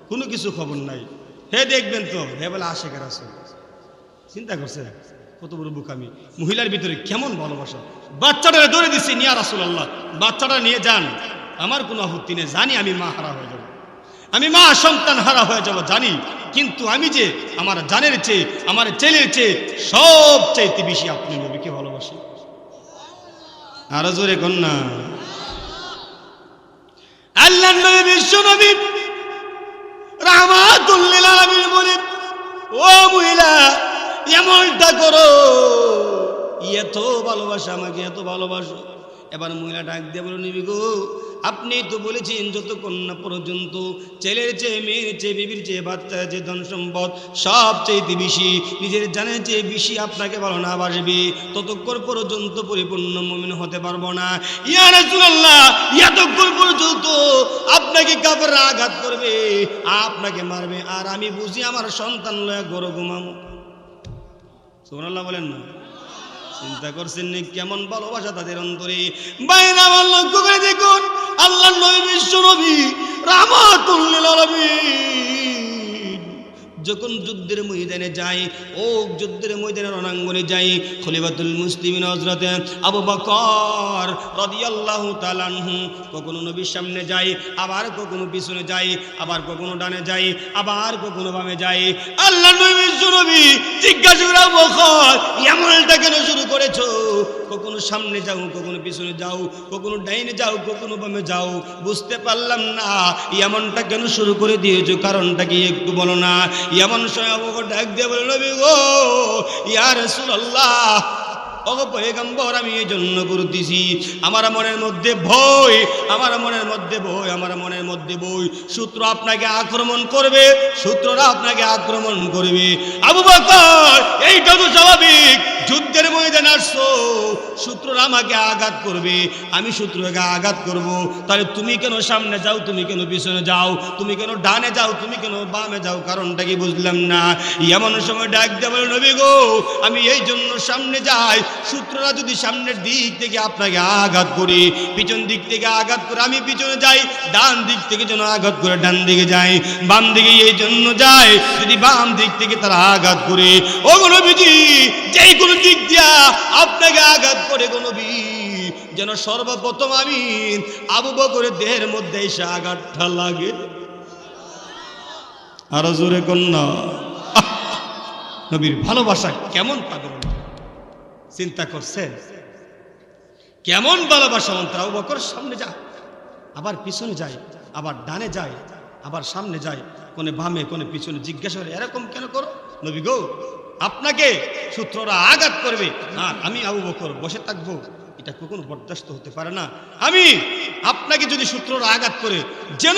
কোনো কিছু খবর নাই। হে দেখবেন তো, হে বলে আশেকের রাসূল। চিন্তা করছে কত বড় বোকামি। মহিলার ভিতরে কেমন ভালোবাসা। বাচ্চাটা ধরে দিচ্ছি, ইয়া রাসূলুল্লাহ, বাচ্চাটা নিয়ে যান, আমার কোনো আপত্তি নেই, জানি আমি মা হারা হয়ে যাব, আমি মা সন্তান হারা হয়ে যাব জানি, কিন্তু আমি যে আমার জানের চেয়ে, আমার ছেলের চেয়ে সবচাইতে বেশি আপনি নবীকে ভালোবাসি। আরো জোরে কন্যা। আল্লাহর নবী, বিশ্ব নবী রাহমাতুল লিল আলামিন বলে, ও মহিলা, এমনটা করো, এত ভালোবাসা আমাকে, এত ভালোবাসো। এবার মহিলা ডাক দিয়ে বলো, নবী গো, আপনি তো বলেছেন যতক্ষণ না পর্যন্ত ছেলের চেয়ে, মেয়ের চেয়ে, বিবির চেয়ে, বাচ্চার চেয়ে, ধন সম্পদ সবচেয়ে বেশি, নিজের জানের চেয়ে বেশি আপনাকে ভালো না বাসবে, ততক্ষণ পর্যন্ত পরিপূর্ণ মুমিন হতে পারবো না। ইয়া রাসূলুল্লাহ, এতক্ষণ পর্যন্ত আপনাকে কাফেররা আঘাত করবে, আপনাকে মারবে, আর আমি বুঝি আমার সন্তান লয়া গরু ঘুমাবো। সুবহানাল্লাহ বলেন না? চিন্তা করছেন নি কেমন ভালোবাসা তাদের অন্তরে? বাইরে আমার লক্ষ্য করে দেখুন, আল্লাহর নবী, বিশ্ব নবী রাহমাতুল লিল আলামিন যখন যুদ্ধের ময়দানে যায়, ও যুদ্ধের ময়দানে রণাঙ্গনে যায়, খলিফাতুল মুসলিমিন হযরত আবু বকর রাদিয়াল্লাহু তাআলা আনহু কখনো নবীর সামনে যায়, আবার কখনো পিছনে যায়, আবার কখনো ডানে যায়, আবার কখনো বামে যায়। আল্লাহর নবী, বিশ্ব নবী জিজ্ঞাসা করে, আবু বকর, এমনটা কেন শুরু করেছো? কখনো সামনে যাও, কখনো পিছনে যাও, কখনো ডাইনে যাও, কখনো বামে যাও, বুঝতে পারলাম না, এমনটা কেন শুরু করে দিয়েছো, কারণটা কি একটু বলো না? এমন সময় আবু বকর ডাক দিয়ে বলে, নবী গো, ইয়া রাসূলুল্লাহ, ওগো পয়গম্বর, আমি এই জন্য করতেছি, আমার মনের মধ্যে ভয়, আমার মনের মধ্যে ভয়, আমার মনের মধ্যে ভয়, শত্রু আপনাকে আক্রমণ করবে, শত্রুরা আপনাকে আক্রমণ করবে। আবু বকর, এইটা তো স্বাভাবিক, যুদ্ধের ময়দানে আসছো, শত্রুরা আমাকে আঘাত করবে, আমি শত্রুকে আঘাত করব, তাহলে তুমি কেন সামনে যাও, তুমি কেন পিছনে যাও, তুমি কেন ডানে যাও, তুমি কেন বামে যাও, কারণটা কি বুঝলাম না। এমন সময় ডাক দিয়ে বলে, নবী গো, আমি এই জন্য সামনে যাই, শত্রুরা যদি সামনের দিক থেকে আপনাকে আঘাত করে, পিছন দিক থেকে আঘাত করে আমি পিছনে যাই, ডান দিক থেকে যেন আঘাত করে ডান দিকে যাই, বাম দিকে এই জন্য যায় যদি বাম দিক থেকে তারা আঘাত করে, ও নবীজি, যেই কোনো দিক দিয়া আপনাকে আঘাত করে গো নবী, যেন সর্বপ্রথম আমি আবু বকরের দেহের মধ্যে এসে আঘাতটা লাগে। আরো জোরে কন্যা। নবীর ভালোবাসা কেমন পাগল, চিন্তা করছেন? কেমন ভালোবাসা অন্তর। আবু বকর সামনে যায়, আবার পিছনে যায়, আবার ডানে যায়, আবার সামনে যায়, কোনে বামে কোনে পিছনে। জিজ্ঞাসা করে, এরকম কেন করো নবী গো? আপনাকে শত্রুরা আঘাত করবে আর আমি আবু বকর বসে থাকবো, এটা কখনো বরদাস্ত হতে পারে না। আমি আপনাকে যদি শত্রুরা আঘাত করে, যেন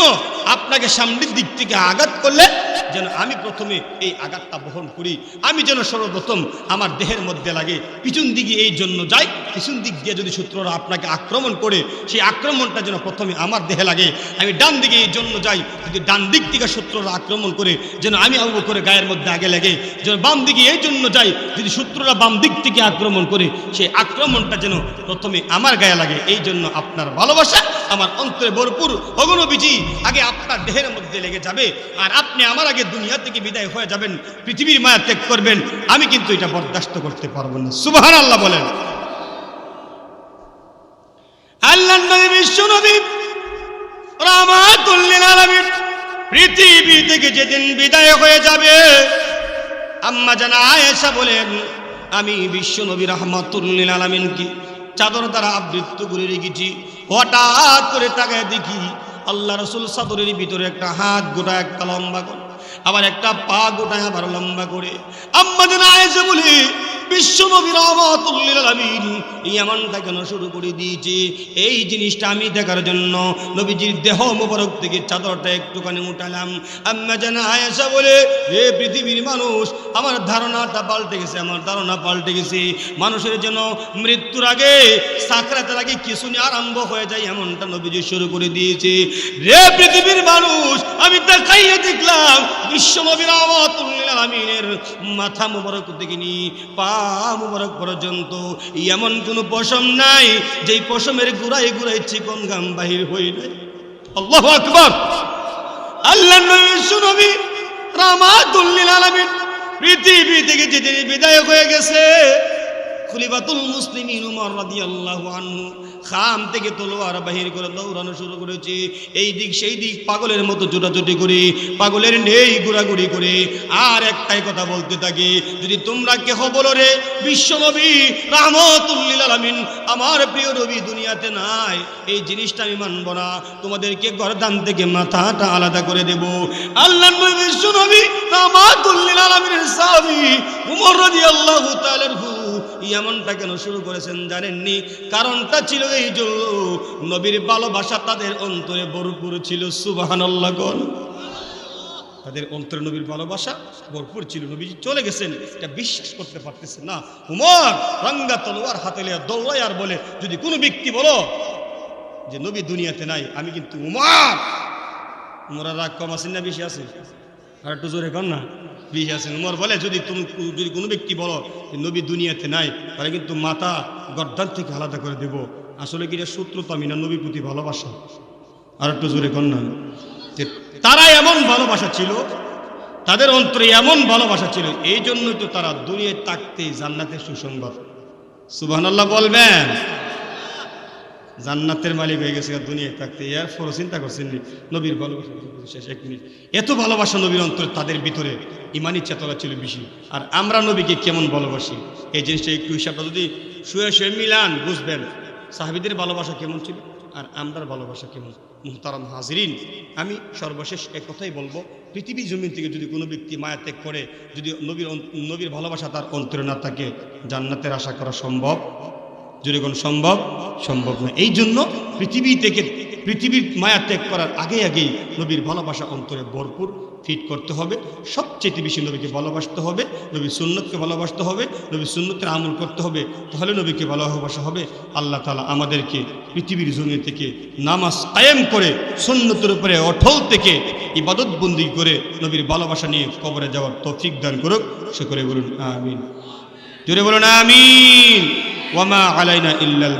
আপনাকে সামনের দিক থেকে আঘাত করলে যেন আমি প্রথমে এই আঘাতটা বহন করি, আমি যেন সর্বপ্রথম আমার দেহের মধ্যে লাগে, পিছন দিকে এই জন্য যাই, পিছন দিক দিয়ে যদি শত্রুরা আপনাকে আক্রমণ করে, সেই আক্রমণটা যেন প্রথমে আমার দেহে লাগে, আমি ডান দিকে এই জন্য যাই, যদি ডান দিক থেকে শত্রুরা আক্রমণ করে যেন আমি আবু বকরের গায়ের মধ্যে আগে লাগে, যেন বাম দিকে এই জন্য যাই, যদি শত্রুরা বাম দিক থেকে আক্রমণ করে সেই আক্রমণটা যেন প্রথমে আমার গায়ে লাগে। এই জন্য আপনার ভালোবাসা আমার অন্তরে ভরপুর। ওগো নবীজি, আগে আপনার দেহের মধ্যে লেগে যাবে, আর আপনি আমার আগে দুনিয়া থেকে বিদায় হয়ে যাবেন, পৃথিবীর মায়া ত্যাগ করবেন, আমি কিন্তু এটা বরদাস্ত করতে পারবো না। সুবহানাল্লাহ বলেন। রাহমাতুল লিল আলামিন পৃথিবী থেকে যেদিন বিদায় হয়ে যাবে, আম্মা জান আয়েশা বলেন, আমি বিশ্ব নবী রাহমাতুল লিল আলামিনকে চাদর দ্বারা আবৃত করে রেখেছি। হঠাৎ করে তাকায় দেখি আল্লাহ রাসূল চাদরের ভিতরে একটা হাত গোটা একটা লম্বা করে, আবার একটা পা গোটা আবার লম্বা করে। আম্মা জান আয়েশা বলে, বিশ্ব নবী রাহমাতুল লিল আলামিন এমনটা কেন শুরু করে দিয়েছে? এই জিনিসটা আমি দেখার জন্য নবীজির দেহ মোবারক থেকে চাদরটা একটুখানি উঠালাম। আম্মা জান আয়েশা বলে, হে পৃথিবীর মানুষ, আমার ধারণাটা পাল্টে গেছে, আমার ধারণা পাল্টে গেছে। মানুষের যেন মৃত্যুর আগে, সাকরাতের আগে কিছু নিয়ে আরম্ভ হয়ে যায়, এমনটা নবীজি শুরু করে দিয়েছে। রে পৃথিবীর মানুষ, আমি তাকাইয়া দেখলাম বিশ্ব নবী রাহমাতুল লিল আলামিনের মাথা মোবারক থেকে নিয়ে পা মুবারক পর্যন্ত এমন কোন পশম নাই যেই পশমের গুড়ায় গুড়ায় চিকন ঘাম বাহির হই নাই। আল্লাহু আকবার। আল্লাহর নবী রাহমাতুল লিল আলামিন পৃথিবী থেকে যেদিন বিদায় হয়ে গেছে, খলিফাতুল মুসলিমিন উমর রাদিয়াল্লাহু আনহু খাম থেকে তলোয়ার বাহির করে দৌড়ানো শুরু করেছে। এই দিক সেই দিক পাগলের মতো ছোটাছুটি করে, পাগলের নেই ঘোরাঘুরি করে, আর একটাই কথা বলতে থাকে, যদি তোমরা কেহ বলো রে বিশ্ব নবী রাহমাতুল লিল আলামিন আমার প্রিয় নবী দুনিয়াতে নাই, এই জিনিসটা আমি মানব না, তোমাদেরকে গর্দান থেকে মাথাটা আলাদা করে দেব। আল্লাহর নবী বিশ্ব নবী রাহমাতুল লিল আলামিনের সাহাবী উমর রাদিয়াল্লাহু তাআলা এমনটা কেন শুরু করেছেন জানেননি? কারণটা ছিল এই যে নবীর ভালোবাসা তাদের অন্তরে ভরপুর ছিল। সুবহানাল্লাহ। তাদের অন্তরে নবীর ভালোবাসা ভরপুর ছিল। নবী চলে গেছেন, এটা বিশ্বাস করতে পারতেছেন না। উমর রাঙ্গা তলোয়ার হাতে নিয়ে দৌড়ায় আর বলে, যদি কোনো ব্যক্তি বলো যে নবী দুনিয়াতে নাই, আমি কিন্তু উমর রাগ কম আছেন না বেশি আছে? আর একটু জোরে কর না, বেশি আছেন। উমর বলে, যদি কোনো ব্যক্তি বলো যে নবী দুনিয়াতে নাই, তাহলে কিন্তু মাথা গর্দান থেকে আলাদা করে দেব। আসলে কি এটা শত্রুতা না নবীর প্রতি ভালোবাসা? আর একটু জোরে কর না। তারা এমন ভালোবাসা ছিল, তাদের অন্তরে এমন ভালোবাসা ছিল, এই জন্য তো তারা দুনিয়ায় থাকতে জান্নাতের সুসংবাদ। সুবহানাল্লাহ বলবেন। জান্নাতের মালিক হয়ে গেছে দুনিয়ায় থাকতে। এরপরও চিন্তা করছেন নবীর ভালোবাসা শেষ। এক মিনিট, এত ভালোবাসা নবীর অন্তরে, তাদের ভিতরে ইমানি চেতনা ছিল বেশি। আর আমরা নবীকে কেমন ভালোবাসি, এই জিনিসটা একটু হিসাবটা যদি শুয়ে শুয়ে মিলান বুঝবেন সাহাবীদের ভালোবাসা কেমন ছিল আর আমরার ভালোবাসা কেমন। মুহতারাম হাজিরিন, আমি সর্বশেষ এক কথাই বলবো, পৃথিবী জমিন থেকে যদি কোনো ব্যক্তি মায়া ত্যাগ করে, যদি নবীর ভালোবাসা তার অন্তরে না থাকে, জান্নাতের আশা করা সম্ভব? যদি কোন সম্ভব না। এই জন্য পৃথিবীর মায়া ত্যাগ করার আগেই নবীর ভালোবাসা অন্তরে ভরপুর ফিট করতে হবে। সবচেয়ে বেশি নবীকে ভালোবাসতে হবে, নবীর সুন্নতকে ভালোবাসতে হবে, নবীর সুন্নতের আমল করতে হবে, তাহলে নবীকে ভালোবাসা হবে। আল্লাহ তাআলা আমাদেরকে পৃথিবীর জমিন থেকে নামাজ কায়েম করে সুন্নতের উপরে অটল থেকে ইবাদত বন্দি করে নবীর ভালোবাসা নিয়ে কবরে যাওয়ার তৌফিক দান করুক। সকলে বলুন আমিন। জোরে বলুন আমিন। ওয়া মা আলাইনা ইল্লাল